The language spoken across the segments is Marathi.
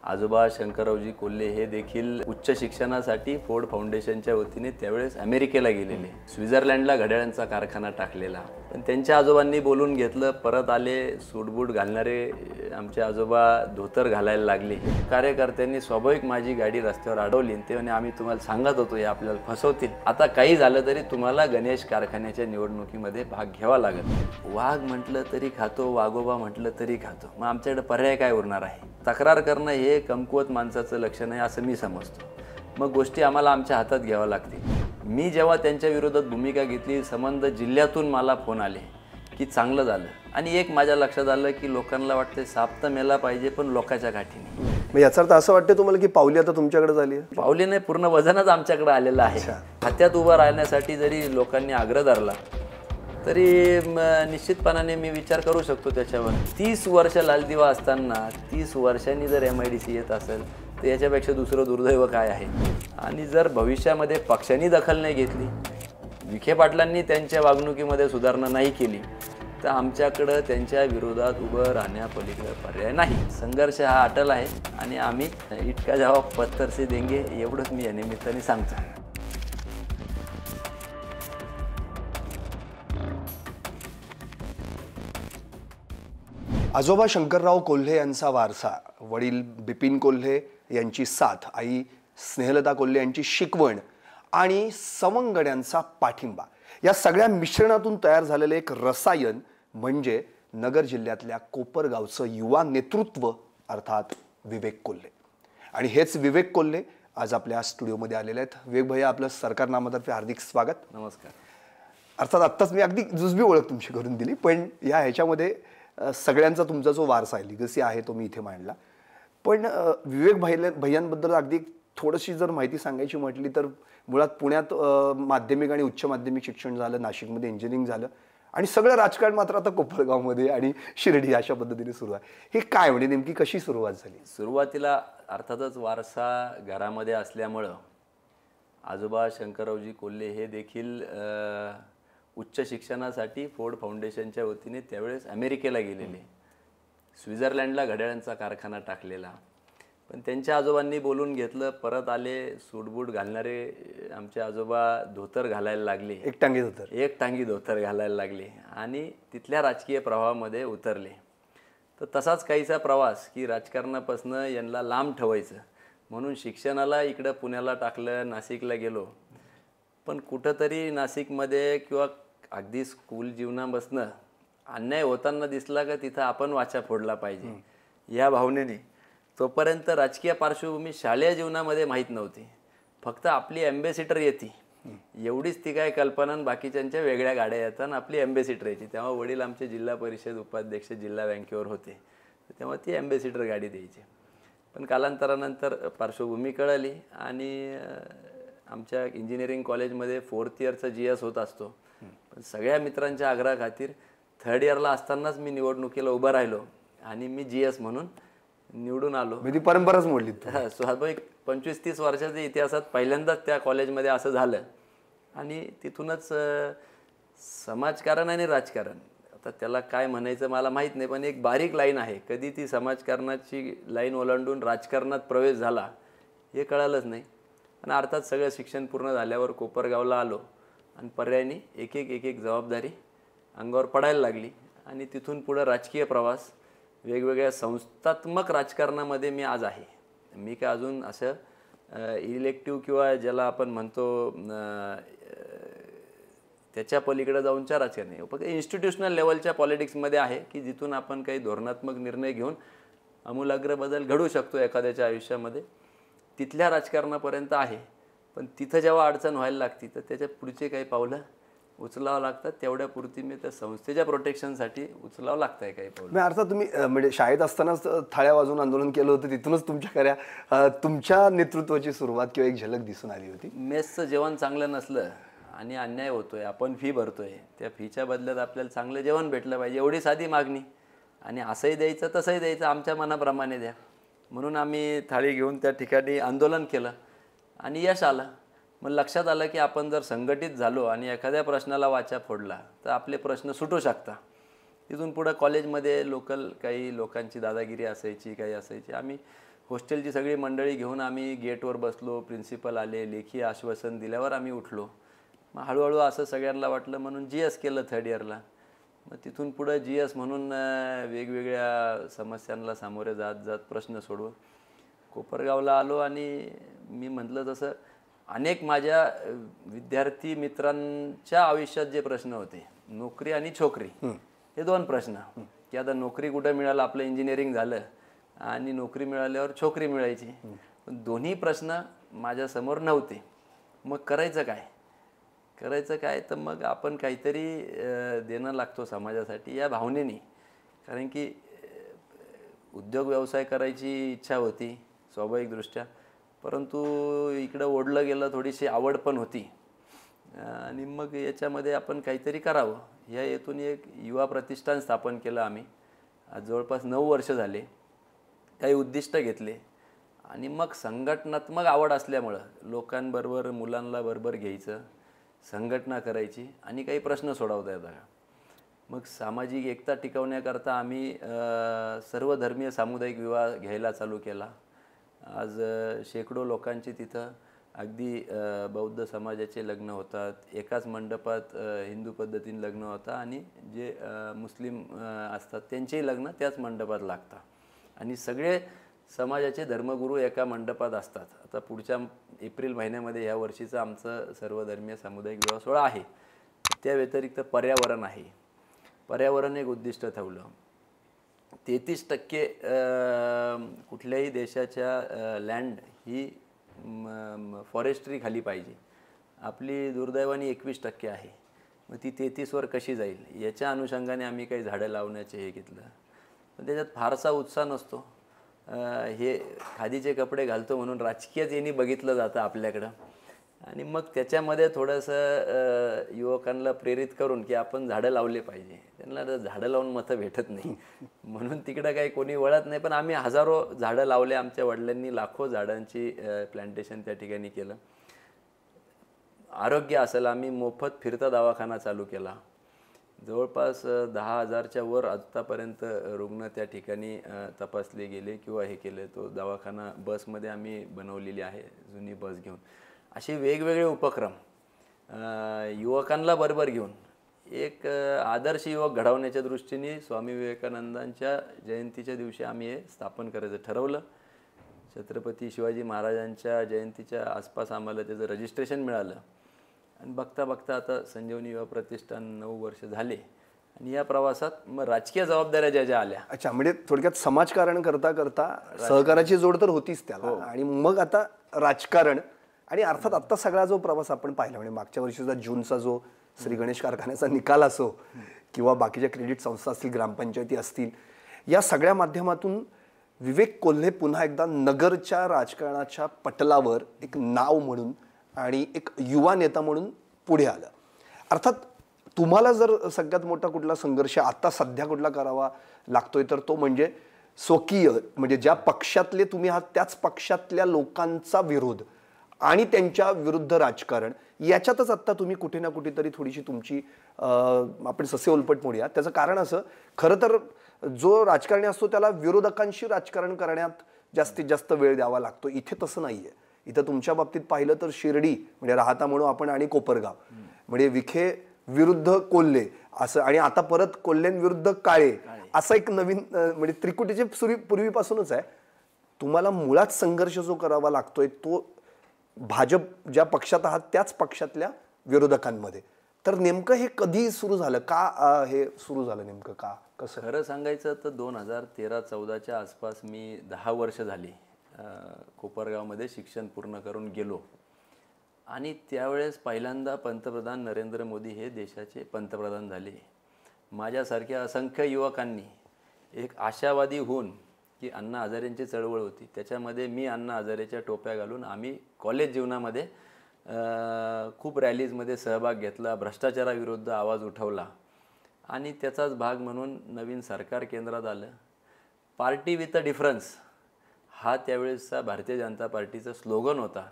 आजोबा शंकररावजी कोल्हे हे देखील उच्च शिक्षणासाठी फोर्ड फाउंडेशनच्या वतीने त्यावेळेस अमेरिकेला गेलेले, स्वित्झर्लंडला घड्याळांचा कारखाना टाकलेला. पण त्यांच्या आजोबांनी बोलून घेतलं, परत आले. सूटबूट घालणारे आमचे आजोबा धोतर घालायला लागले. कार्यकर्त्यांनी स्वाभाविक माझी गाडी रस्त्यावर अडवली. ते म्हणे आम्ही तुम्हाला सांगत होतो हे आपल्याला फसवतील, आता काही झालं तरी तुम्हाला गणेश कारखान्याच्या निवडणुकीमध्ये भाग घ्यावा लागेल. वाघ म्हटलं तरी खातो, वाघोबा म्हटलं तरी खातो. मग आमच्याकडे पर्याय काय उरणार आहे? तक्रार करणं हे कमकुवत माणसाचं लक्षण आहे असं मी समजतो. मग गोष्टी आम्हाला आमच्या हातात घ्याव्या लागतील. मी जेव्हा त्यांच्या विरोधात भूमिका घेतली, संबंध जिल्ह्यातून मला फोन आले की चांगलं झालं. आणि एक माझ्या लक्षात आलं की लोकांना वाटतं साप तर मेला पाहिजे पण लोकांच्या गाठीने. मग याचा अर्थ असं वाटतं तुम्हाला की पावली आता तुमच्याकडे झाली आहे? पावली नाही, पूर्ण वजनच आमच्याकडे आलेलं आहे. खात्यात उभं राहण्यासाठी जरी लोकांनी आग्रह धरला तरी निश्चितपणाने मी विचार करू शकतो त्याच्यावर. 30 वर्ष लालदिवा असताना 30 वर्षांनी जर MIDC येत असेल तर याच्यापेक्षा दुसरं दुर्दैव काय आहे? आणि जर भविष्यामध्ये पक्षांनी दखल नाही घेतली, विखे पाटलांनी त्यांच्या वागणुकीमध्ये सुधारणा नाही केली, तर आमच्याकडं त्यांच्या विरोधात उभं राहण्यापलीकडे पर्याय नाही. संघर्ष हा अटल आहे आणि आम्ही इतका जवाब पत्थर से देंगे एवढंच मी या निमित्ताने सांगतो. आजोबा शंकरराव कोल्हे यांचा वारसा, वडील बिपिन कोल्हे यांची साथ, आई स्नेहलता कोल्हे यांची शिकवण आणि सवंगड्यांचा पाठिंबा, या सगळ्या मिश्रणातून तयार झालेले एक रसायन म्हणजे नगर जिल्ह्यातल्या कोपरगावचं युवा नेतृत्व अर्थात विवेक कोल्हे. आणि हेच विवेक कोल्हे आज आपल्या स्टुडिओमध्ये आलेले आहेत. विवेक भैया, आपलं सरकार नामातर्फे हार्दिक स्वागत. नमस्कार. अर्थात आत्ताच मी अगदी जुजबी ओळख तुमची करून दिली, पण या ह्याच्यामध्ये सगळ्यांचा तुमचा जो वारसा आहे, लिगसी आहे, तो मी इथे मांडला. पण विवेक भैयांबद्दल अगदी थोडीशी जर माहिती सांगायची म्हटली तर मुळात पुण्यात माध्यमिक आणि उच्च माध्यमिक शिक्षण झालं, नाशिकमध्ये इंजिनिअरिंग झालं आणि सगळं राजकारण मात्र आता कोपरगावमध्ये आणि शिर्डी अशा पद्धतीने सुरू आहे. हे काय म्हणजे नेमकी कशी सुरुवात झाली? सुरुवातीला अर्थातच वारसा घरामध्ये असल्यामुळं आजोबा शंकररावजी कोल्हे हे देखील उच्च शिक्षणासाठी फोर्ड फाउंडेशनच्या वतीने त्यावेळेस अमेरिकेला गेलेले, स्वित्झर्लंडला घड्याळांचा कारखाना टाकलेला. पण त्यांच्या आजोबांनी बोलून घेतलं, परत आले. सूटबूट घालणारे आमचे आजोबा धोतर घालायला लागले, एकटांगी धोतर घालायला लागले आणि तिथल्या राजकीय प्रवाहामध्ये उतरले. तर तसाच काहीसा प्रवास की राजकारणापासून यांना लांब ठेवायचं म्हणून शिक्षणाला इकडं पुण्याला टाकलं, नाशिकला गेलो. पण कुठंतरी नाशिकमध्ये किंवा अगदी स्कूल जीवनापासनं अन्याय होताना दिसला का तिथं आपण वाचा फोडला पाहिजे या भावनेने तोपर्यंत राजकीय पार्श्वभूमी शालेय जीवनामध्ये माहीत नव्हती. फक्त आपली ॲम्बेसिडर येते एवढीच ती काय कल्पना, बाकीच्यांच्या वेगळ्या गाड्या येतात, आपली ॲम्बेसिडर यायची. तेव्हा वडील आमचे जिल्हा परिषद उपाध्यक्ष जिल्हा बँकेवर होते, तेव्हा ती ॲम्बेसिडर गाडी द्यायची. पण कालांतरानंतर पार्श्वभूमी कळली आणि आमच्या इंजिनिअरिंग कॉलेजमध्ये 4th इयरचा GS होत असतो. पण सगळ्या मित्रांच्या आग्रहाखातीर 3rd इयरला असतानाच मी निवडणुकीला उभं राहिलो आणि मी GS म्हणून निवडून आलो. म्हणजे परंपराच मोडली. स्वाभाविक 25-30 वर्षाच्या इतिहासात पहिल्यांदाच त्या कॉलेजमध्ये असं झालं. आणि तिथूनच समाजकारण आणि राजकारण, आता त्याला काय म्हणायचं मला माहीत नाही, पण एक बारीक लाईन आहे. कधी ती समाजकारणाची लाईन ओलांडून राजकारणात प्रवेश झाला हे कळालंच नाही. पण अर्थात सगळं शिक्षण पूर्ण झाल्यावर कोपरगावला आलो आणि पर्यायाने एक एक जबाबदारी अंगावर पडायला लागली. आणि तिथून पुढं राजकीय प्रवास, वेगवेगळ्या संस्थात्मक राजकारणामध्ये मी आज आहे. मी काय अजून असं इलेक्टिव्ह किंवा ज्याला आपण म्हणतो त्याच्या पलीकडे जाऊनच्या राजकारणी, फक्त इन्स्टिट्यूशनल लेवलच्या पॉलिटिक्समध्ये आहे की जिथून आपण काही धोरणात्मक निर्णय घेऊन आमूलाग्र बदल घडवू शकतो एखाद्याच्या आयुष्यामध्ये. तिथल्या राजकारणापर्यंत आहे. पण तिथं जेव्हा अडचण व्हायला लागती तर त्याच्या पुढचे काही पावलं उचलावं लागतात. तेवढ्या पुरती मी त्या संस्थेच्या प्रोटेक्शनसाठी उचलावं लागतंय काही पावलं. अर्थात तुम्ही म्हणजे शाळेत असतानाच थाळ्या वाजून आंदोलन केलं होतं, तिथूनच तुमच्या नेतृत्वाची सुरुवात किंवा एक झलक दिसून आली होती. मेसचं जेवण चांगलं नसलं आणि अन्याय होतोय, आपण फी भरतोय, त्या फीच्या बदल्यात आपल्याला चांगलं जेवण भेटलं पाहिजे एवढी साधी मागणी. आणि असंही द्यायचं तसंही द्यायचं, आमच्या मनाप्रमाणे द्या म्हणून आम्ही थाळी घेऊन त्या ठिकाणी आंदोलन केलं आणि यश आलं. मग लक्षात आलं की आपण जर संघटित झालो आणि एखाद्या प्रश्नाला वाचा फोडला तर आपले प्रश्न सुटू शकतात. तिथून पुढं कॉलेजमध्ये लोकल काही लोकांची दादागिरी असायची, काही असायची. आम्ही हॉस्टेलची सगळी मंडळी घेऊन आम्ही गेटवर बसलो, प्रिन्सिपल आले, लेखी आश्वासन दिल्यावर आम्ही उठलो. मग हळूहळू असं सगळ्यांना वाटलं म्हणून GS केलं थर्ड इयरला. मग तिथून पुढं GS म्हणून वेगवेगळ्या समस्यांना सामोरे जात जात प्रश्न सोडवून कोपरगावला आलो. आणि मी म्हटलं तसं अनेक माझ्या विद्यार्थी मित्रांच्या आयुष्यात जे प्रश्न होते, नोकरी आणि छोकरी, हे दोन प्रश्न, की आता नोकरी कुठं मिळालं, आपलं इंजिनिअरिंग झालं आणि नोकरी मिळाल्यावर छोकरी मिळायची, पण दोन्ही प्रश्न माझ्यासमोर नव्हते. मग करायचं काय तर मग आपण काहीतरी देणं लागतो समाजासाठी या भावनेने. कारण की उद्योग व्यवसाय करायची इच्छा होती स्वाभाविकदृष्ट्या, परंतु इकडं ओढलं गेलं, थोडीशी आवड पण होती. आणि मग याच्यामध्ये आपण काहीतरी करावं या हेतून एक युवा प्रतिष्ठान स्थापन केलं आम्ही. आज जवळपास 9 वर्ष झाले. काही उद्दिष्ट घेतले आणि मग संघटनात्मक आवड असल्यामुळं लोकांबरोबर, मुलांना बरोबर घ्यायचं, संघटना करायची आणि काही प्रश्न सोडवता येतात. मग सामाजिक एकता टिकवण्याकरता आम्ही सर्वधर्मीय सामुदायिक विवाह घ्यायला चालू केला. आज शेकडो लोकांची तिथं अगदी बौद्ध समाजाचे लग्न होतात, एकाच मंडपात हिंदू पद्धतीने लग्न होतात आणि जे मुस्लिम असतात त्यांचेही लग्न त्याच मंडपात लागतात. आणि सगळे समाजाचे धर्मगुरू एका मंडपात असतात. आता पुढच्या एप्रिल महिन्यामध्ये ह्या वर्षीचं आमचं सर्वधर्मीय सामुदायिक विवाह सोहळा आहे. त्या व्यतिरिक्त पर्यावरण आहे. पर्यावरण एक उद्दिष्ट ठेवलं. 33% कुठल्याही देशाच्या लँड ही फॉरेस्ट्री खाली पाहिजे. आपली दुर्दैवाने 21% आहे. मग ती 33वर कशी जाईल याच्या अनुषंगाने आम्ही काही झाडं लावण्याचे हे घेतलं. पण त्याच्यात फारसा उत्साह नसतो. हे खादीचे कपडे घालतो म्हणून राजकीयच यांनी बघितलं जातं आपल्याकडं. आणि मग त्याच्यामध्ये थोडंसं युवकांना प्रेरित करून की आपण झाडं लावले पाहिजे. त्यांना झाडं लावून मतं भेटत नाही म्हणून तिकडं काही कोणी वळत नाही. पण आम्ही हजारो झाडं लावले. आमच्या वडिलांनी लाखो झाडांची प्लांटेशन त्या ठिकाणी केलं. आरोग्य असेल, आम्ही मोफत फिरता दवाखाना चालू केला. जवळपास 10,000च्या वर आतापर्यंत रुग्ण त्या ठिकाणी तपासले गेले किंवा हे केले. तो दवाखाना बसमध्ये आम्ही बनवलेली आहे, जुनी बस घेऊन. असे वेगवेगळे उपक्रम युवकांना बरोबर घेऊन एक आदर्श युवक घडवण्याच्या दृष्टीने स्वामी विवेकानंदांच्या जयंतीच्या दिवशी आम्ही हे स्थापन करायचं ठरवलं. छत्रपती शिवाजी महाराजांच्या जयंतीच्या आसपास आम्हाला त्याचं रजिस्ट्रेशन मिळालं. आणि बघता बघता आता संजीवनी युवा प्रतिष्ठान 9 वर्ष झाले. आणि या प्रवासात मग राजकीय जबाबदाऱ्या ज्या ज्या आल्या. अच्छा, म्हणजे थोडक्यात समाजकारण करता करता सहकाराची जोड तर होतीच त्याला, आणि मग आता राजकारण. आणि अर्थात आत्ता सगळा जो प्रवास आपण पाहिला, म्हणजे मागच्या वर्षीचा जूनचा जो श्री गणेश कारखान्याचा निकाल असो किंवा बाकीच्या क्रेडिट संस्था असतील, ग्रामपंचायती असतील, या सगळ्या माध्यमातून विवेक कोल्हे पुन्हा एकदा नगरच्या राजकारणाच्या पटलावर एक नाव म्हणून आणि एक युवा नेता म्हणून पुढे आलं. अर्थात तुम्हाला जर सगळ्यात मोठा कुठला संघर्ष आता सध्या कुठला करावा लागतोय तर तो म्हणजे स्वकीय, म्हणजे ज्या पक्षातले तुम्ही आहात त्याच पक्षातल्या लोकांचा विरोध आणि त्यांच्या विरुद्ध राजकारण, याच्यातच आत्ता तुम्ही कुठे ना कुठेतरी थोडीशी तुमची आपण ससे उलपट मोडूया. त्याचं कारण असं, खरं तर जो राजकारणी असतो त्याला विरोधकांशी राजकारण करण्यात जास्तीत जास्त वेळ द्यावा लागतो. इथे तसं नाहीये. इथं तुमच्या बाबतीत पाहिलं तर शिर्डी म्हणजे राहता म्हणून आपण आणि कोपरगाव म्हणजे विखे विरुद्ध कोल्हे असं, आणि आता परत कोल्हेंविरुद्ध काळे असा एक नवीन म्हणजे त्रिकुटीचे पूर्वीपासूनच आहे. तुम्हाला मुळात संघर्ष जो करावा लागतोय तो भाजप ज्या पक्षात आहात त्याच पक्षातल्या विरोधकांमध्ये. तर नेमकं हे कधी सुरू झालं, का हे सुरू झालं नेमकं, का, कसं? खरं सांगायचं तर 2013-14च्या आसपास मी 10 वर्ष झाली कोपरगावमध्ये शिक्षण पूर्ण करून गेलो. आणि त्यावेळेस पहिल्यांदा पंतप्रधान नरेंद्र मोदी हे देशाचे पंतप्रधान झाले. माझ्यासारख्या असंख्य युवकांनी एक आशावादी होऊन, की अण्णा हजारेंची चळवळ होती त्याच्यामध्ये मी अण्णा हजारेच्या टोप्या घालून आम्ही कॉलेज जीवनामध्ये खूप रॅलीजमध्ये सहभाग घेतला, भ्रष्टाचाराविरुद्ध आवाज उठवला. आणि त्याचाच भाग म्हणून नवीन सरकार केंद्रात आलं. पार्टी विथ अ डिफरन्स हा त्यावेळेसचा भारतीय जनता पार्टीचा स्लोगन होता.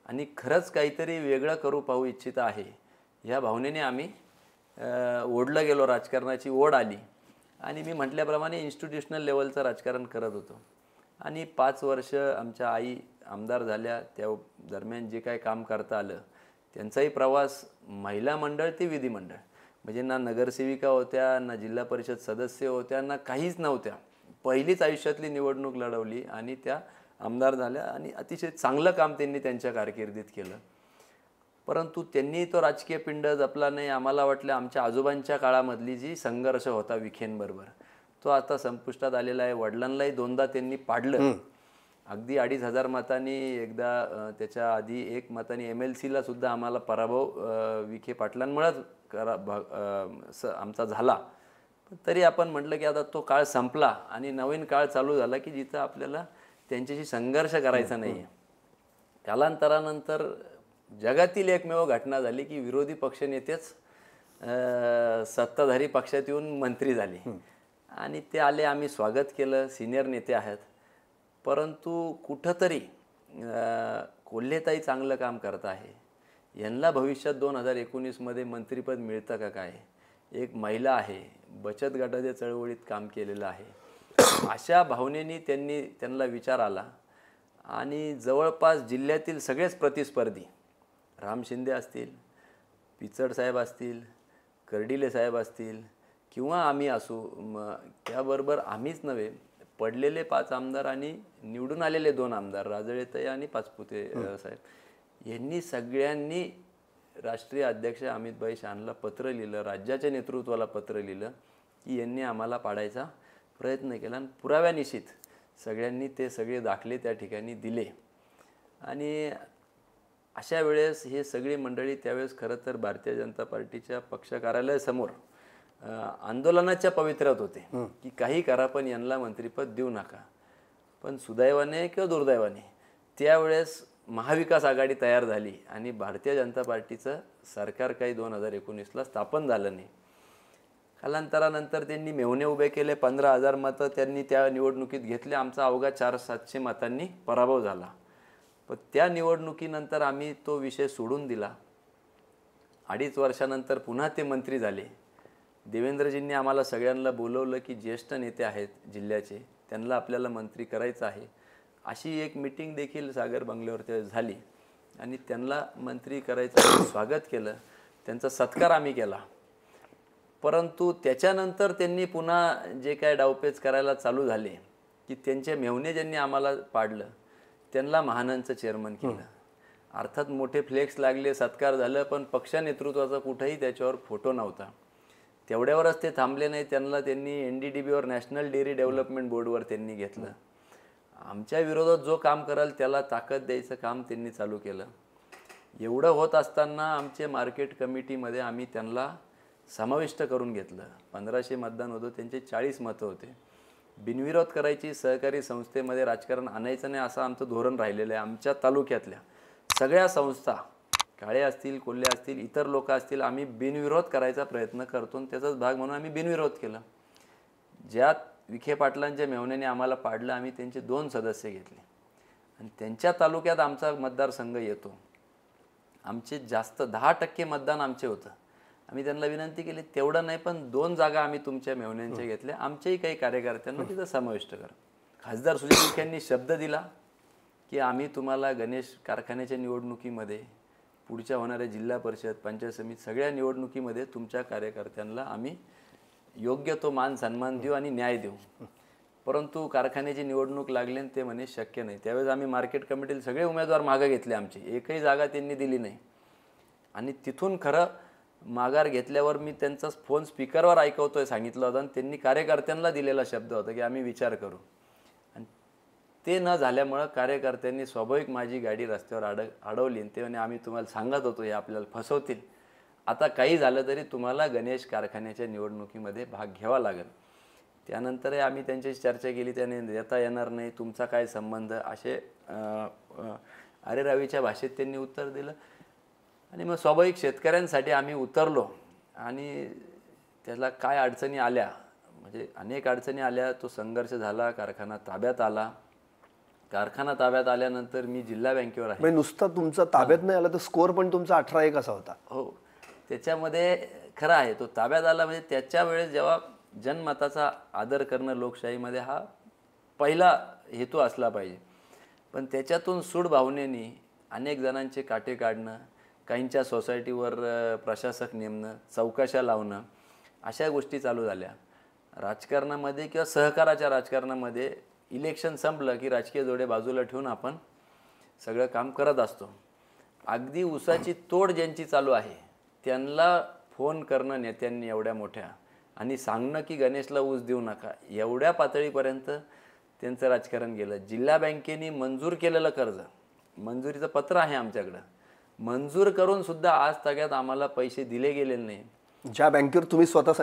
आणि खरंच काहीतरी वेगळं करू पाहू इच्छित आहे ह्या भावनेने आम्ही ओढलं गेलो. राजकारणाची ओढ आली आणि मी म्हटल्याप्रमाणे इन्स्टिट्यूशनल लेवलचं राजकारण करत होतो. आणि 5 वर्ष आमच्या आई आमदार झाल्या त्या दरम्यान जे काय काम करता आलं त्यांचाही प्रवास महिला मंडळ ते विधिमंडळ, म्हणजे ना नगरसेविका होत्या, ना जिल्हा परिषद सदस्य होत्या, ना काहीच नव्हत्या. पहिलीच आयुष्यातली निवडणूक लढवली आणि त्या आमदार झाल्या आणि अतिशय चांगलं काम त्यांनी त्यांच्या कारकिर्दीत केलं. परंतु त्यांनी तो राजकीय पिंड जपला नाही. आम्हाला वाटलं आमच्या आजोबांच्या काळामधली जी संघर्ष होता विखेंबरोबर तो आता संपुष्टात आलेला आहे. वडिलांनाही 2दा त्यांनी पाडलं, अगदी 2,500 मतांनी एकदा, त्याच्या आधी 1 मतांनी MLCला सुद्धा आम्हाला पराभव विखे पाटलांमुळेच आमचा झाला. तरी आपण म्हटलं की आता तो काळ संपला आणि नवीन काळ चालू झाला की जिथं आपल्याला त्यांच्याशी संघर्ष करायचा नाही आहे. कालांतरानंतर जगातील एकमेव घटना झाली की विरोधी पक्षनेतेच सत्ताधारी पक्षात येऊन मंत्री झाले आणि ते आले. आम्ही स्वागत केलं, सिनियर नेते आहेत. परंतु कुठंतरी कोल्हेताई चांगलं काम करत आहे, यांना भविष्यात 2019मध्ये मंत्रिपद मिळतं का काय, एक महिला आहे, बचत गटाच्या चळवळीत काम केलेलं आहे, अशा भावनेने त्यांना विचार आला आणि जवळपास जिल्ह्यातील सगळेच प्रतिस्पर्धी, राम शिंदे असतील, पिचड साहेब असतील, कर्डिले साहेब असतील किंवा आम्ही असू, त्याबरोबर आम्हीच नव्हे, पडलेले 5 आमदार आणि निवडून आलेले 2 आमदार राजळेताई आणि पाचपुते साहेब यांनी सगळ्यांनी राष्ट्रीय अध्यक्ष अमितभाई शहांना पत्र लिहिलं, राज्याच्या नेतृत्वाला पत्र लिहिलं की यांनी आम्हाला पाडायचा प्रयत्न केला आणि पुराव्यानिश्चित सगळ्यांनी ते सगळे दाखले त्या ठिकाणी दिले. आणि अशा वेळेस हे सगळी मंडळी त्यावेळेस खरं तर भारतीय जनता पार्टीच्या पक्ष कार्यालयासमोर आंदोलनाच्या पवित्र्यात होते की काही करा पण यांना मंत्रिपद देऊ नका. पण सुदैवाने किंवा दुर्दैवाने त्यावेळेस महाविकास आघाडी तयार झाली आणि भारतीय जनता पार्टीचं सरकार काही 2019ला स्थापन झालं नाही. कालांतरानंतर त्यांनी मेहुणे उभे केले, 15,000 मतं त्यांनी त्या निवडणुकीत घेतले. आमचा अवघा 400-700 मतांनी पराभव झाला. पण त्या निवडणुकीनंतर आम्ही तो विषय सोडून दिला. 2.5 वर्षानंतर पुन्हा ते मंत्री झाले. देवेंद्रजींनी आम्हाला सगळ्यांना बोलवलं की ज्येष्ठ नेते आहेत जिल्ह्याचे, त्यांना आपल्याला मंत्री करायचं आहे. अशी एक मीटिंग देखील सागर बंगल्यावर झाली आणि त्यांना मंत्री करायचं स्वागत केलं, त्यांचा सत्कार आम्ही केला. परंतु त्याच्यानंतर त्यांनी पुन्हा जे काय डावपेच करायला चालू झाले की त्यांचे मेहुणे ज्यांनी आम्हाला पाडलं त्यांना महानंचं चेअरमन केलं. अर्थात मोठे फ्लेक्स लागले, सत्कार झालं, पण पक्ष नेतृत्वाचा कुठेही त्याच्यावर फोटो नव्हता. तेवढ्यावरच ते थांबले नाही. त्यांनी NDDBवर नॅशनल डेअरी डेव्हलपमेंट बोर्डवर त्यांनी घेतलं. आमच्या विरोधात जो काम कराल त्याला ताकद द्यायचं काम त्यांनी चालू केलं. एवढं होत असताना आमचे मार्केट कमिटीमध्ये आम्ही त्यांना समाविष्ट करून घेतलं. 1500 मतदान होतं, त्यांचे 40 मतं होते. बिनविरोध करायची, सहकारी संस्थेमध्ये राजकारण आणायचं नाही असं आमचं धोरण राहिलेलं आहे. आमच्या तालुक्यातल्या सगळ्या संस्था, काळे असतील, कोल्हे असतील, इतर लोक असतील, आम्ही बिनविरोध करायचा प्रयत्न करतो आणि त्याचाच भाग म्हणून आम्ही बिनविरोध केला. ज्यात विखे पाटलांच्या मेहुण्याने आम्हाला पाडलं, आम्ही त्यांचे 2 सदस्य घेतले आणि त्यांच्या तालुक्यात आमचा मतदारसंघ येतो. आमचे जास्त 10% मतदान आमचे होतं. आम्ही त्यांना विनंती केली तेवढं नाही पण 2 जागा आम्ही तुमच्या मेहुण्यांच्या घेतल्या, आमच्याही काही कार्यकर्त्यांना तिथं समाविष्ट करा. खासदार सुनील विखेंनी शब्द दिला की आम्ही तुम्हाला गणेश कारखान्याच्या निवडणुकीमध्ये, पुढच्या होणाऱ्या जिल्हा परिषद, पंचायत समिती सगळ्या निवडणुकीमध्ये तुमच्या कार्यकर्त्यांना आम्ही योग्य तो मान सन्मान देऊ आणि न्याय देऊ. परंतु कारखान्याची निवडणूक लागली आणि ते म्हणे शक्य नाही. त्यावेळेस आम्ही मार्केट कमिटीला सगळे उमेदवार मागे घेतले, आमची एकही जागा त्यांनी दिली नाही. आणि तिथून खरं माघार घेतल्यावर मी त्यांचा फोन स्पीकरवर ऐकवतोय सांगितलं होतं आणि त्यांनी कार्यकर्त्यांना दिलेला शब्द होता की आम्ही विचार करू. आणि ते न झाल्यामुळं कार्यकर्त्यांनी स्वाभाविक माझी गाडी रस्त्यावर अडवली आणि ते म्हणे आम्ही तुम्हाला सांगत होतो हे आपल्याला फसवतील, आता काही झालं तरी तुम्हाला गणेश कारखान्याच्या निवडणुकीमध्ये भाग घ्यावा लागेल. त्यानंतर आम्ही त्यांच्याशी चर्चा केली, त्याने देता येणार नाही, तुमचा काय संबंध, असे अरे रवीच्या भाषेत त्यांनी उत्तर दिलं. आणि मग स्वाभाविक शेतकऱ्यांसाठी आम्ही उतरलो आणि त्याला काय अडचणी आल्या, म्हणजे अनेक अडचणी आल्या. तो संघर्ष झाला, कारखाना ताब्यात आला. कारखाना ताब्यात आल्यानंतर मी जिल्हा बँकेवर आहे. म्हणजे नुसता तुमचा ताब्यात नाही आला तर स्कोअर पण तुमचा 18-1 असा होता. हो, त्याच्यामध्ये खरं आहे तो ताब्यात आला. म्हणजे त्याच्या वेळेस जेव्हा जनमताचा आदर करणं लोकशाहीमध्ये हा पहिला हेतू असला पाहिजे. पण त्याच्यातून सूड भावनेने अनेक जणांचे काटे काढणं, काहींच्या सोसायटीवर प्रशासक नेमणं, चौकशा लावणं, अशा गोष्टी चालू झाल्या. राजकारणामध्ये किंवा सहकाराच्या राजकारणामध्ये इलेक्शन संपलं की राजकीय जोडे बाजूला ठेवून आपण सगळं काम करत असतो. अगदी उसाची तोड ज्यांची चालू आहे त्यांना फोन करणं नेत्यांनी एवढ्या मोठ्या आणि सांगणं की गणेशला ऊस देऊ नका, एवढ्या पातळीपर्यंत त्यांचं राजकारण गेलं. जिल्हा बँकेने मंजूर केलेलं कर्ज, मंजुरीचं पत्र आहे आमच्याकडं, मंजूर करून सुद्धा आज तग्यात आम्हाला पैसे दिले गेलेले नाही. ज्या बँकेवर तुम्ही स्वतः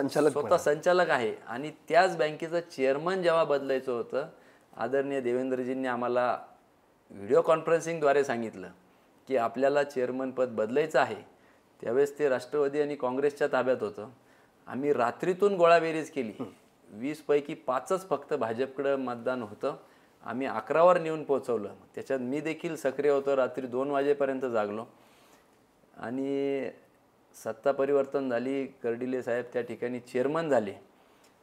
संचालक आहे आणि त्याच बँकेचं चेअरमन जेव्हा बदलायचं होतं, आदरणीय देवेंद्रजींनी आम्हाला व्हिडिओ कॉन्फरन्सिंगद्वारे सांगितलं की आपल्याला चेअरमन पद बदलायचं आहे. त्यावेळेस ते राष्ट्रवादी आणि काँग्रेसच्या ताब्यात होतं. आम्ही रात्रीतून गोळाबेरीज केली, 20 पैकी 5च फक्त भाजपकडं मतदान होतं. आम्ही 11वर नेऊन पोचवलं. त्याच्यात मी देखील सक्रिय होतो, रात्री 2 वाजेपर्यंत जागलो आणि सत्ता परिवर्तन झाली. कर्डिले साहेब त्या ठिकाणी चेअरमन झाले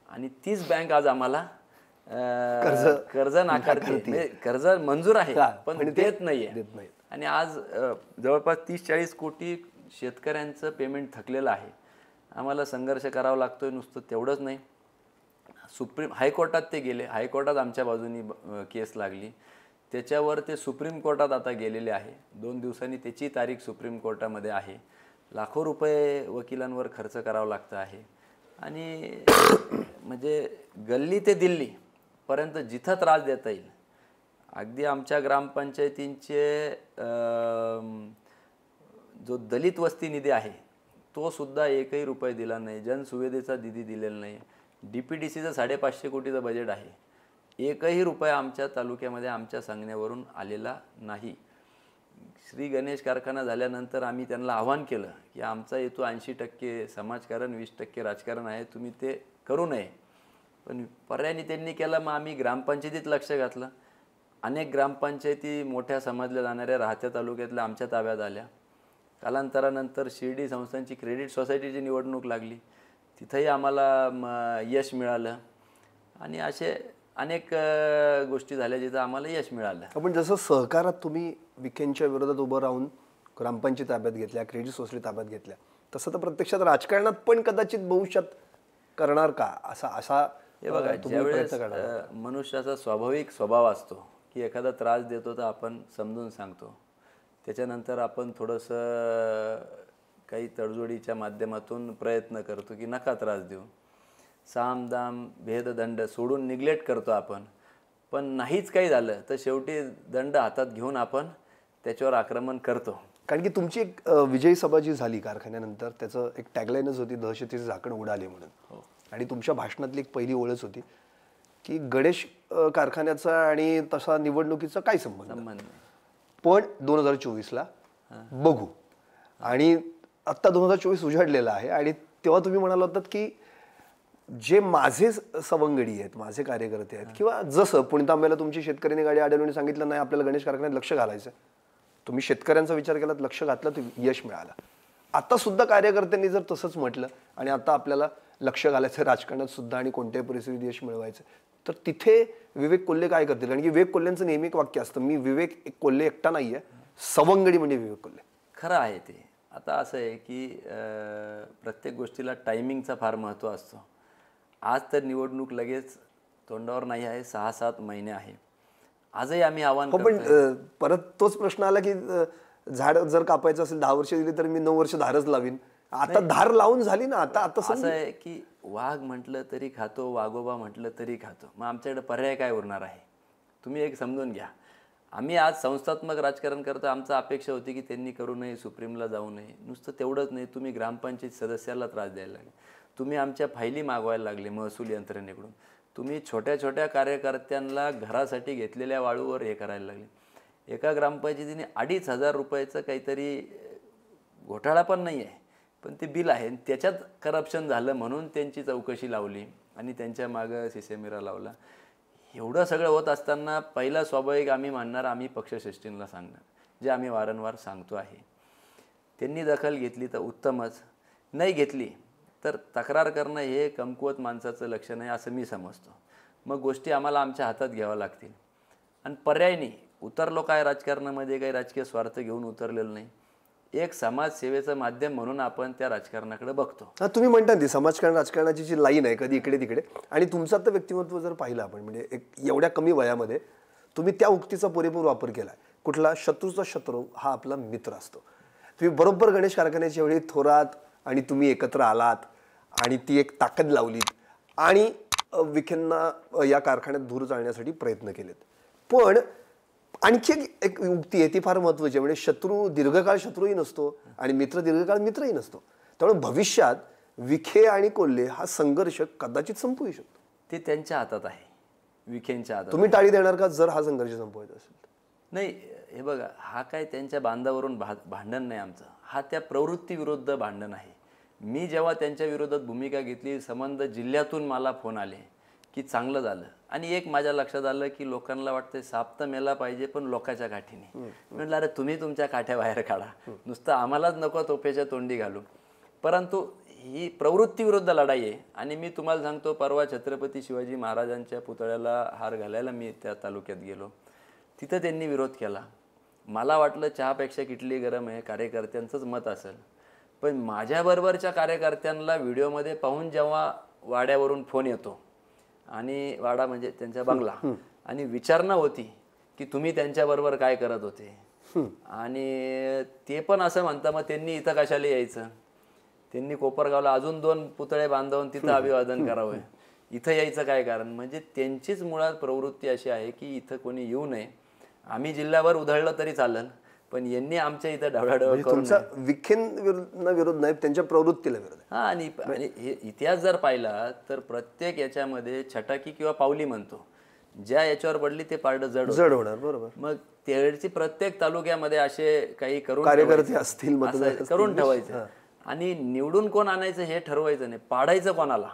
आणि तीच बँक आज आम्हाला कर्ज नाकारते. कर्ज मंजूर आहे पण देत नाहीये. आणि आज जवळपास 30-40 कोटी शेतकऱ्यांचं पेमेंट थकलेलं आहे. आम्हाला संघर्ष करावा लागतोय. नुसतं तेवढंच नाही, हायकोर्टात ते गेले, हायकोर्टात आमच्या बाजूनी केस लागली, त्याच्यावर ते सुप्रीम कोर्टात आता गेलेले आहे. 2 दिवसांनी त्याची तारीख सुप्रीम कोर्टामध्ये आहे. लाखो रुपये वकिलांवर खर्च करावा लागतं आहे. आणि म्हणजे गल्ली ते दिल्ली पर्यंत जिथं त्रास देता येईल, अगदी आमच्या ग्रामपंचायतींचे जो दलित वस्ती निधी आहे तो सुद्धा एकही रुपये दिला नाही. जनसुविधेचा निधी दिलेला नाही. DPDCचं 550 कोटीचं बजेट आहे, एकही रुपया आमच्या तालुक्यामध्ये आमच्या सांगण्यावरून आलेला नाही. श्री गणेश कारखाना झाल्यानंतर आम्ही त्यांना आव्हान केलं की आमचा हेतू 80% समाजकारण 20% राजकारण आहे, तुम्ही ते करू नये. पण पर्यायाने त्यांनी केलं. मग आम्ही ग्रामपंचायतीत लक्ष घातलं. अनेक ग्रामपंचायती मोठ्या समजल्या जाणाऱ्या राहत्या तालुक्यातल्या आमच्या ताब्यात आल्या. कालांतरानंतर शिर्डी संस्थांची क्रेडिट सोसायटीची निवडणूक लागली, तिथंही आम्हाला यश मिळालं. आणि असे अनेक गोष्टी झाल्या जिथं आम्हाला यश मिळालं. आपण जसं सहकारात तुम्ही विखेंच्या विरोधात उभं राहून ग्रामपंचायत ताब्यात घेतल्या, क्रेडिट सोसायटी ताब्यात घेतल्या, तसं तर प्रत्यक्षात राजकारणात पण कदाचित भविष्यात करणार का असा हे बघा, ज्यावेळेस मनुष्याचा स्वाभाविक स्वभाव असतो की एखादा त्रास देतो तर आपण समजून सांगतो, त्याच्यानंतर आपण थोडंसं काही तडजोडीच्या माध्यमातून प्रयत्न करतो की नका त्रास देऊ, साम दाम भेददंड सोडून निग्लेक्ट करतो आपण. पण नाहीच काही झालं तर शेवटी दंड हातात घेऊन आपण त्याच्यावर आक्रमण करतो. कारण की तुमची एक विजयी सभा जी झाली कारखान्यानंतर, त्याचं एक टॅगलाईनच होती, दहशतीचे झाकण उडाले म्हणून. आणि तुमच्या भाषणातली एक पहिली ओळच होती की गणेश कारखान्याचा आणि तसा निवडणुकीचा काय संबंध नाही, पण 2024ला बघू. आणि आत्ता 2024 उजाडलेला आहे आणि तेव्हा तुम्ही म्हणाला होतात की जे माझे सवंगडी आहेत, माझे कार्यकर्ते आहेत, किंवा जसं पुणतांब्याला तुमची शेतकऱ्यांनी गाडी अडवून सांगितलं नाही आपल्याला गणेश कारखान्यात लक्ष घालायचं, तुम्ही शेतकऱ्यांचा विचार केला, लक्ष घातलं, तर यश मिळालं. आता सुद्धा कार्यकर्त्यांनी जर तसंच म्हटलं आणि आता आपल्याला लक्ष घालायचं राजकारणात सुद्धा आणि कोणत्याही परिस्थितीत यश मिळवायचं, तर तिथे विवेक कोल्हे काय करतील? कारण की विवेक कोल्हेंचं नेहमी एक वाक्य असतं, मी विवेक कोल्हे एकटा नाही आहे, सवंगडी म्हणजे विवेक कोल्हे. खरं आहे ते. आता असं आहे की प्रत्येक गोष्टीला टायमिंगचा फार महत्त्व असतो. आज तर निवडणूक लगेच तोंडावर नाही आहे, 6-7 महिने आहे. आजही आम्ही आव्हान करतो. पण परत तोच प्रश्न आला की झाड जर कापायचं असेल 10 वर्ष दिली तर मी 9 वर्ष धारच लावीन. आता धार लावून झाली ना. आता असं आहे की वाघ म्हटलं तरी खातो, वाघोबा म्हटलं तरी खातो. मग आमच्याकडे पर्याय काय उरणार आहे? तुम्ही एक समजून घ्या. आम्ही आज संस्थात्मक राजकारण करतो. आमचं अपेक्षा होती की त्यांनी करू नये, सुप्रीमला जाऊ नये. नुसतं तेवढंच नाही, तुम्ही ग्रामपंचायत सदस्याला त्रास द्यायला लागले, तुम्ही आमच्या फायली मागवायला लागले महसूल यंत्रणेकडून, तुम्ही छोट्या छोट्या कार्यकर्त्यांना घरासाठी घेतलेल्या वाळूवर हे करायला लागले. एका ग्रामपंचायतीने 2,500 रुपयाचं काहीतरी घोटाळा पण नाही आहे, पण ते बिल आहे, त्याच्यात करप्शन झालं म्हणून त्यांची चौकशी लावली आणि त्यांच्या मागं सिसेमिरा लावला. एवढं सगळं होत असताना पहिला स्वाभाविक आम्ही म्हणणार, आम्ही पक्षश्रेष्ठींना सांगणार, जे आम्ही वारंवार सांगतो आहे. त्यांनी दखल घेतली तर उत्तमच, नाही घेतली तर तक्रार करणं हे कमकुवत माणसाचं लक्षण आहे असं मी समजतो. मग गोष्टी आम्हाला आमच्या हातात घ्याव्या लागतील. आणि पर्याय नाही. उतरलो काय राजकारणामध्ये, काही राजकीय स्वार्थ घेऊन उतरलेलो नाही. एक समाजसेवेचं माध्यम म्हणून आपण त्या राजकारणाकडे बघतो. हा, तुम्ही म्हणता ती समाजकारण राजकारणाची जी लाईन आहे कधी इकडे तिकडे, आणि तुमचं तर व्यक्तिमत्व जर पाहिलं आपण, म्हणजे एक एवढ्या कमी वयामध्ये तुम्ही त्या उक्तीचा पुरेपूर वापर केला. कुठला शत्रूचा शत्रू हा आपला मित्र असतो. तुम्ही बरोबर गणेश कारखान्याच्या वेळी थोरात आणि तुम्ही एकत्र आलात आणि ती एक ताकद लावलीत आणि विखेंना या कारखान्यात धूर जाळण्यासाठी प्रयत्न केलेत. पण आणखी एक उक्ती आहे ती फार महत्त्वाची आहे, म्हणजे शत्रू दीर्घकाळ शत्रूही नसतो आणि मित्र दीर्घकाळ मित्रही नसतो. त्यामुळे भविष्यात विखे आणि कोल्हे हा संघर्ष कदाचित संपू शकतो. ते त्यांच्या हातात आहे, विखेंच्या हातात. तुम्ही टाळी देणार का जर हा संघर्ष संपवायचा असेल? नाही, हे बघा, हा काय त्यांच्या बांधावरून भांडण नाही आमचं, हा त्या प्रवृत्तीविरुद्ध भांडण आहे. मी जेव्हा त्यांच्या विरोधात भूमिका घेतली, संबंध जिल्ह्यातून मला फोन आले की चांगलं झालं. आणि एक माझ्या लक्षात आलं की लोकांना वाटतं साप तर मेला पाहिजे पण लोकांच्या काठीने. म्हटलं अरे तुम्ही तुमच्या काठ्या बाहेर काढा, नुसतं आम्हालाच नको तोफेच्या तोंडी घालू. परंतु ही प्रवृत्तीविरुद्ध लढाई आहे. आणि मी तुम्हाला सांगतो, परवा छत्रपती शिवाजी महाराजांच्या पुतळ्याला हार घालायला मी त्या तालुक्यात गेलो. तिथं त्यांनी विरोध केला. मला वाटलं चहापेक्षा किटली गरम आहे, कार्यकर्त्यांचंच मत असेल. पण माझ्याबरोबरच्या कार्यकर्त्यांना व्हिडिओमध्ये पाहून जेव्हा वाड्यावरून फोन येतो, आणि वाडा म्हणजे त्यांचा बंगला, आणि विचारणा होती की तुम्ही त्यांच्याबरोबर काय करत होते, आणि ते पण असं म्हणता मग त्यांनी इथं कशाला यायचं, त्यांनी कोपरगावला अजून 2 पुतळे बांधवून तिथं अभिवादन करावं, इथं यायचं काय कारण. म्हणजे त्यांचीच मुळात प्रवृत्ती अशी आहे की इथं कोणी येऊ नये, आम्ही जिल्ह्यावर उधळलं तरी चालेल पण यांनी आमच्या इथं ढवळाढवळ करून. तुमचा विखेंना विरोध नाही, त्यांच्या प्रवृत्तीला विरोध आहे. हा, आणि हे इतिहास जर पाहिला तर प्रत्येक याच्यामध्ये छटाकी किंवा पावली म्हणतो, ज्या याच्यावर पडली ते पारडं जड होणार. बरोबर. मग त्यावेळची प्रत्येक तालुक्यामध्ये असे काही करून कार्यकर्ते असतील, करून ठेवायचं, आणि निवडून कोण आणायचं हे ठरवायचं नाही, पाडायचं कोणाला.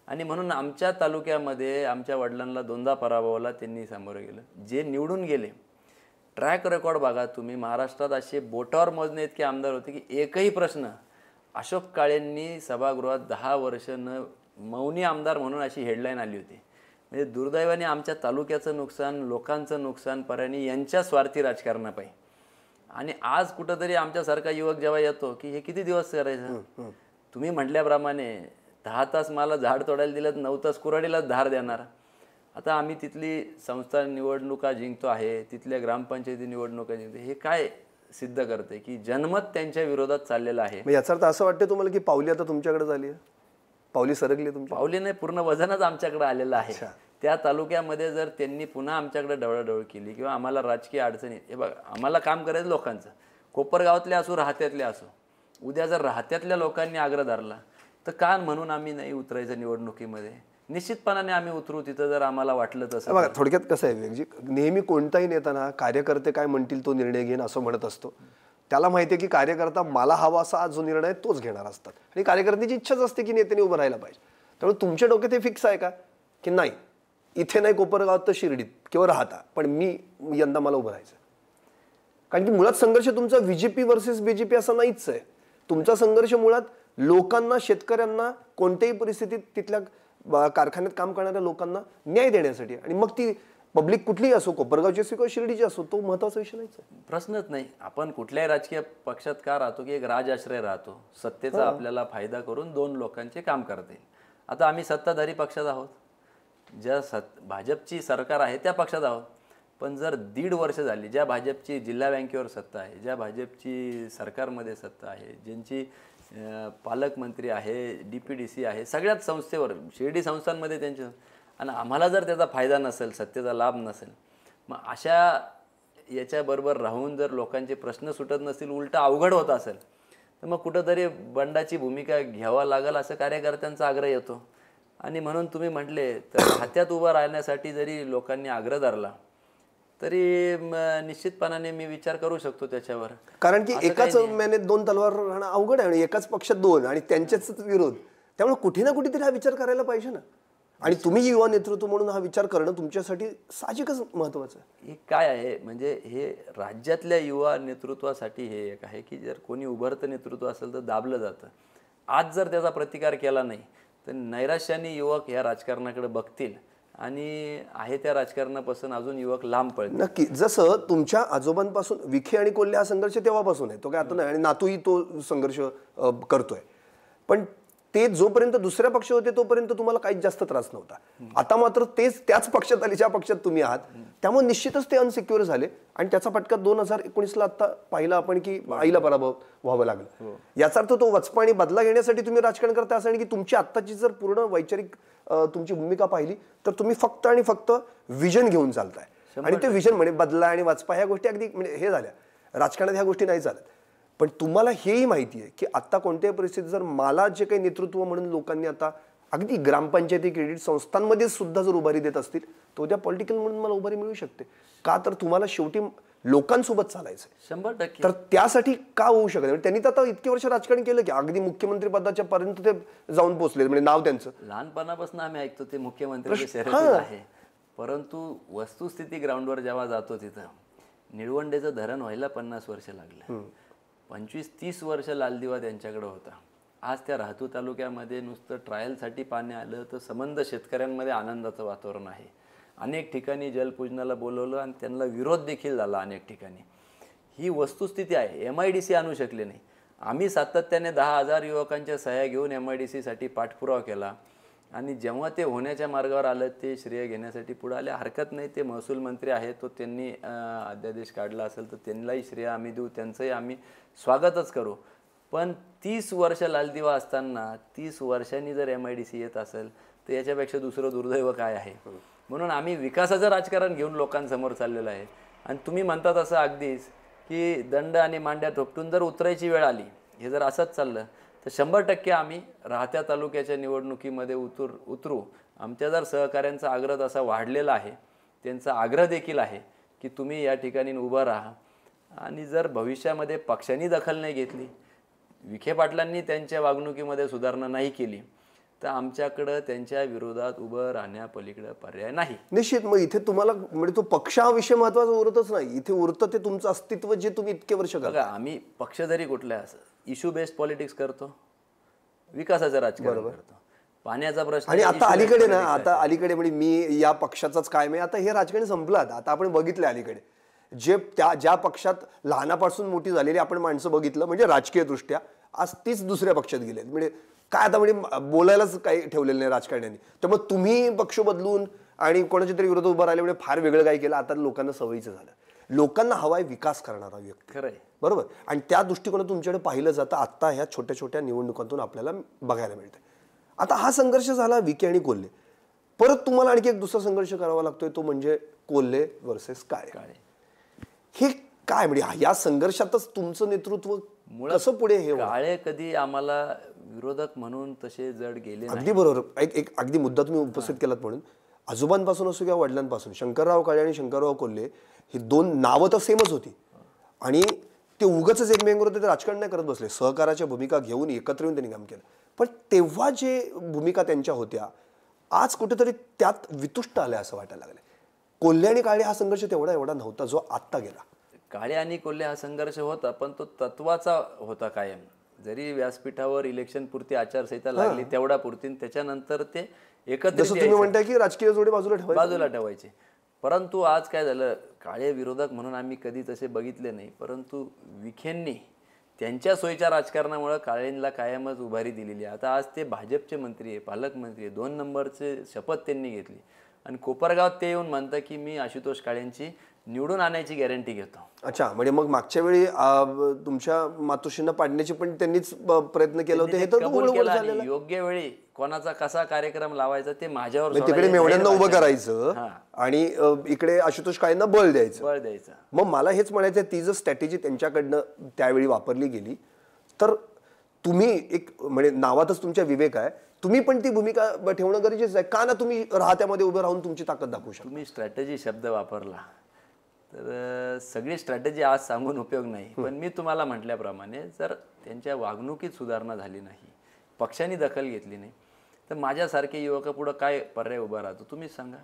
आणि म्हणून आमच्या तालुक्यामध्ये आमच्या वडिलांना 2दा पराभवाला त्यांनी सामोरं गेलं. जे निवडून गेले, ट्रॅक रेकॉर्ड बघा तुम्ही, महाराष्ट्रात असे बोटावर मोजणे इतके आमदार होते की एकही प्रश्न अशोक काळेंनी सभागृहात 10 वर्ष न मौनी आमदार म्हणून अशी हेडलाईन आली होती. म्हणजे दुर्दैवाने आमच्या तालुक्याचं नुकसान, लोकांचं नुकसान पर्यानी यांच्या स्वार्थी राजकारणापायी. आणि आज कुठंतरी आमच्यासारखा युवक जेव्हा येतो की हे किती दिवस करायचं, तुम्ही म्हटल्याप्रमाणे 10 तास मला झाड तोडायला दिलं, 9 तास कुऱ्हाडीलाच धार देणार. आता आम्ही तिथली संस्था निवडणुका जिंकतो आहे, तिथल्या ग्रामपंचायती निवडणुका जिंकतो, हे काय सिद्ध करते की जनमत त्यांच्या विरोधात चाललेलं आहे. याचा अर्थ असं वाटतं तुम्हाला की पावली आता तुमच्याकडे झाली आहे, पावली सरकली तुमच्या? पावली नाही, पूर्ण वजनच आमच्याकडे आलेलं आहे. त्या तालुक्यामध्ये जर त्यांनी पुन्हा आमच्याकडे ढवळाढवळ केली किंवा आम्हाला राजकीय अडचणी, हे बघा आम्हाला काम करायचं लोकांचं, कोपरगावातले असो राहत्यातले असो, उद्या जर राहत्यातल्या लोकांनी आग्रह धरला तर का म्हणून आम्ही नाही उतरायचं निवडणुकीमध्ये? निश्चितपणाने आम्ही उतरू तिथं जर आम्हाला वाटलं तसं. बघा थोडक्यात कसं आहे विवेकजी, नेहमी कोणताही नेता कार्यकर्ते काय म्हणतील तो निर्णय घेईन असं म्हणत असतो. त्याला माहिती आहे की कार्यकर्ता मला हवा असा जो निर्णय तोच घेणार असतात, आणि कार्यकर्त्याची इच्छाच असते की नेत्याने उभं राहायला पाहिजे. त्यामुळे तुमच्या डोक्यात हे फिक्स आहे का की नाही इथे नाही कोपरगावात तर शिर्डीत किंवा राहता, पण मी यंदा मला उभं राहायचं? कारण की मुळात संघर्ष तुमचा बीजेपी वर्सेस बीजेपी असा नाहीच आहे. तुमचा संघर्ष मुळात लोकांना, शेतकऱ्यांना कोणत्याही परिस्थितीत तिथल्या कारखान्यात काम करणाऱ्या लोकांना न्याय देण्यासाठी, आणि मग ती पब्लिक कुठलीही असो, कोपरगावची असो किंवा शिर्डीची असो, तो महत्त्वाचा विषय नाहीच आहे. प्रश्नच नाही. आपण कुठल्याही राजकीय पक्षात का राहतो की एक राजआश्रय राहतो, सत्तेचा आपल्याला फायदा करून 2 लोकांचे काम करता येईल. आता आम्ही सत्ताधारी पक्षात आहोत, ज्या भाजपची सरकार आहे त्या पक्षात आहोत, पण जर 1.5 वर्ष झाली, ज्या भाजपची जिल्हा बँकेवर सत्ता आहे, ज्या भाजपची सरकारमध्ये सत्ता आहे, ज्यांची पालकमंत्री आहे, DPDC आहे, सगळ्याच संस्थेवर, शिर्डी संस्थांमध्ये त्यांचे, आणि आम्हाला जर त्याचा फायदा नसेल, सत्तेचा लाभ नसेल, मग अशा याच्याबरोबर राहून जर लोकांचे प्रश्न सुटत नसतील, उलटा अवघड होत असेल, तर मग कुठंतरी बंडाची भूमिका घ्यावा लागेल असं कार्यकर्त्यांचा आग्रह येतो. आणि म्हणून तुम्ही म्हटले तर खात्यात उभं राहण्यासाठी जरी लोकांनी आग्रह धरला तरी निश्चितपणाने मी विचार करू शकतो त्याच्यावर. कारण की एकाच मेहनत 2 तलवार राहणं अवघड आहे, आणि एकाच पक्षात 2 आणि त्यांचेच विरोध. त्यामुळे कुठे ना कुठेतरी हा विचार करायला पाहिजे ना, आणि तुम्ही युवा नेतृत्व म्हणून हा विचार करणं तुमच्यासाठी साहजिकच महत्त्वाचं आहे. हे काय आहे म्हणजे हे राज्यातल्या युवा नेतृत्वासाठी हे एक आहे की जर कोणी उभरतं नेतृत्व असेल तर दाबलं जातं. आज जर त्याचा प्रतिकार केला नाही तर नैराश्याने युवक ह्या राजकारणाकडे बघतील आणि आहे त्या राजकारणापासून अजून युवक लांब पळतात. नक्की. जसं तुमच्या आजोबांपासून विखे आणि कोल्हे हा संघर्ष तेव्हापासून आहे, तो काय आता नाही, आणि नातूही तो संघर्ष करतोय. पण ते जोपर्यंत दुसऱ्या पक्ष होते तोपर्यंत तुम्हाला काहीच जास्त त्रास नव्हता. आता मात्र त्याच पक्षात आले ज्या पक्षात तुम्ही आहात, त्यामुळे निश्चितच ते अनसिक्युअर झाले आणि त्याचा फटका 2019ला आता पाहिला आपण की आईला पराभव व्हावं लागलं. याचा अर्थ तो वचपा आणि बदला घेण्यासाठी तुम्ही राजकारण करता असं नाही की तुमची आत्ताची जर पूर्ण वैचारिक तुमची भूमिका पाहिली तर तुम्ही फक्त आणि फक्त विजन घेऊन चालताय. आणि ते विजन म्हणजे बदला आणि वचपा ह्या गोष्टी अगदी म्हणजे हे झाल्या, राजकारणात ह्या गोष्टी नाही चालत. पण तुम्हाला हेही माहिती आहे की आता कोणत्याही परिस्थितीत जर मला जे काही नेतृत्व म्हणून लोकांनी आता अगदी ग्रामपंचायती क्रेडिट संस्थांमध्ये सुद्धा जर उभारी देत असतील तर उद्या पॉलिटिकल म्हणून मला उभारी मिळू शकते. का तर तुम्हाला शेवटी लोकांसोबत चालायचं 100%. तर त्यासाठी का होऊ शकत नाही. त्यांनी तर आता इतके वर्ष राजकारण केलं की अगदी मुख्यमंत्री पदाच्या पर्यंत ते जाऊन पोहोचले, म्हणजे नाव त्यांचं लहानपणापासून आम्ही ऐकतो ते मुख्यमंत्र्यांच्या शर्यतीत आहे. परंतु वस्तुस्थिती ग्राउंडवर जेव्हा जातो तिथं निळवंडेचं धरण व्हायला 50 वर्ष लागलं. 25-30 वर्ष लालदिवा त्यांच्याकडे होता. आज त्या राहतू तालुक्यामध्ये नुसतं ट्रायलसाठी पाणी आलं तर संबंध शेतकऱ्यांमध्ये आनंदाचं वातावरण आहे. अनेक ठिकाणी जलपूजनाला बोलवलं आणि त्यांना विरोध देखील झाला अनेक ठिकाणी. ही वस्तुस्थिती आहे. MIDC आणू शकले नाही. आम्ही सातत्याने 10,000 युवकांच्या सह्या घेऊन MIDCसाठी पाठपुरावा केला आणि जेव्हा ते होण्याच्या मार्गावर आलं ते श्रेय घेण्यासाठी पुढे आले. हरकत नाही, ते महसूल मंत्री आहेत, तो त्यांनी अध्यादेश काढला असेल तर त्यांनाही श्रेय आम्ही देऊ, त्यांचंही आम्ही स्वागतच करू. पण 30 वर्ष लालदिवा असताना 30 वर्षांनी जर MIDC येत असेल तर याच्यापेक्षा दुसरं दुर्दैव काय आहे. म्हणून आम्ही विकासाचं राजकारण घेऊन लोकांसमोर चाललेलं आहे. आणि तुम्ही म्हणतात असं अगदीच की दंड आणि मांड्या थोपटून जर उतरायची वेळ आली, हे जर असंच चाललं तर 100% आम्ही राहत्या तालुक्याच्या निवडणुकीमध्ये उतरू. आमच्या जर सहकाऱ्यांचा आग्रह तसा वाढलेला आहे, त्यांचा आग्रह देखील आहे की तुम्ही या ठिकाणी उभं राहा. आणि जर भविष्यामध्ये पक्षांनी दखल नाही घेतली, विखे पाटलांनी त्यांच्या वागणुकीमध्ये सुधारणा नाही केली तर आमच्याकडं त्यांच्या विरोधात उभं राहण्यापलीकडे पर्याय नाही. निश्चित. मग इथे तुम्हाला म्हणजे तो पक्ष हा विषय महत्वाचा उरतच नाही, इथे उरतं ते तुमचं अस्तित्व जे तुम्ही इतके वर्ष बघा. आम्ही पक्ष जरी कुठला असं इश्यू बेस्ड पॉलिटिक्स करतो, विकासाचं राजकारण करतो, पाण्याचा प्रश्न. आणि आता अलीकडे ना, आता अलीकडे म्हणजे मी या पक्षाचाच काय मी आता हे राजकारण संपलं. आता आपण बघितलं अलीकडे जे ज्या पक्षात लहानापासून मोठी झालेली आपण माणसं बघितलं म्हणजे राजकीय दृष्ट्या, आज तीच दुसऱ्या पक्षात गेले. म्हणजे काय आता म्हणजे बोलायलाच काही ठेवलेलं नाही राजकारण्यांनी. त्यामुळे तुम्ही पक्ष बदलून आणि कोणाच्या तरी विरोधात उभं राहिले म्हणजे फार वेगळं काय केलं. आता लोकांना सवयीचं झालं. लोकांना हवाय विकास करणारा व्यक्ती. खरंय, बरोबर. आणि त्या दृष्टिकोनातून तुमच्याकडे पाहिलं जातं आता ह्या छोट्या छोट्या निवडणुकांतून आपल्याला बघायला मिळतं. आता हा संघर्ष झाला विखे आणि कोल्हे. परत तुम्हाला आणखी एक दुसरा संघर्ष करावा लागतोय, तो म्हणजे कोल्हे वर्सेस काळे. हे काय म्हणजे या संघर्षातच तुमचं नेतृत्व कसं पुढे हे. काळे कधी आम्हाला विरोधक म्हणून तसे जड गेले. अगदी बरोबर. एक अगदी मुद्दा तुम्ही उपस्थित केलात. म्हणून आजोबांपासून असो किंवा वडिलांपासून शंकरराव काळे आणि शंकरराव कोल्हे ही दोन नावं तर सेमच होती आणि ते उगाच एकमेकांबरोबर ते राजकारण नाही करत बसले. सहकाराच्या भूमिका घेऊन एकत्र येऊन त्यांनी काम केलं. पण तेव्हा जे भूमिका त्यांच्या होत्या आज कुठेतरी त्यात वितुष्ट आल्या असं वाटायला लागलं. कोल्हे आणि काळे हा संघर्ष तेवढा एवढा नव्हता जो आत्ता गेला. काळे आणि कोल्हे हा संघर्ष होता पण तो तत्वाचा होता कायम. जरी व्यासपीठावर इलेक्शन पुरती आचारसंहिता लागली तेवढा पुरती, त्याच्यानंतर ते एकत्रित तुम्ही म्हणताय की राजकीय जोडे बाजूला ठेवायचे. परंतु आज काय झालं, काळे विरोधक म्हणून आम्ही कधी तसे बघितले नाही, परंतु विखेंनी त्यांच्या सोयीच्या राजकारणामुळे काळेंना कायमच उभारी दिलेली आहे. आता आज ते भाजपचे मंत्री आहे, पालकमंत्री आहे, 2 नंबरचे शपथ त्यांनी घेतली आणि कोपरगावात ते येऊन म्हणतात की मी आशुतोष काळेंची निवडून आणायची गॅरंटी घेतो. अच्छा, म्हणजे मग मागच्या वेळी तुमच्या मातोश्रींना पाडण्याची पण त्यांनीच प्रयत्न केला होता, हे तर योग्य वेळी कोणाचा कसा कार्यक्रम लावायचा ते माझ्यावर. तिकडे मेवड्यांना उभं करायचं आणि इकडे आशुतोष काळेंना बळ द्यायचं. मग मला हेच म्हणायचं, ती जर स्ट्रॅटेजी त्यांच्याकडनं त्यावेळी वापरली गेली तर तुम्ही एक म्हणजे नावातच तुमच्या विवेक आहे, तुम्ही पण ती भूमिका ठेवणं गरजेचं आहे का ना. तुम्ही राहत्यामध्ये उभं राहून तुमची ताकद दाखवू शकता. तुम्ही स्ट्रॅटेजी शब्द वापरला तर सगळी स्ट्रॅटेजी आज सांगून उपयोग नाही. पण मी तुम्हाला म्हटल्याप्रमाणे जर त्यांच्या वागणुकीत सुधारणा झाली नाही, पक्षांनी दखल घेतली नाही, तर माझ्यासारखे युवकापुढं काय पर्याय उभा राहतो तुम्ही सांगा.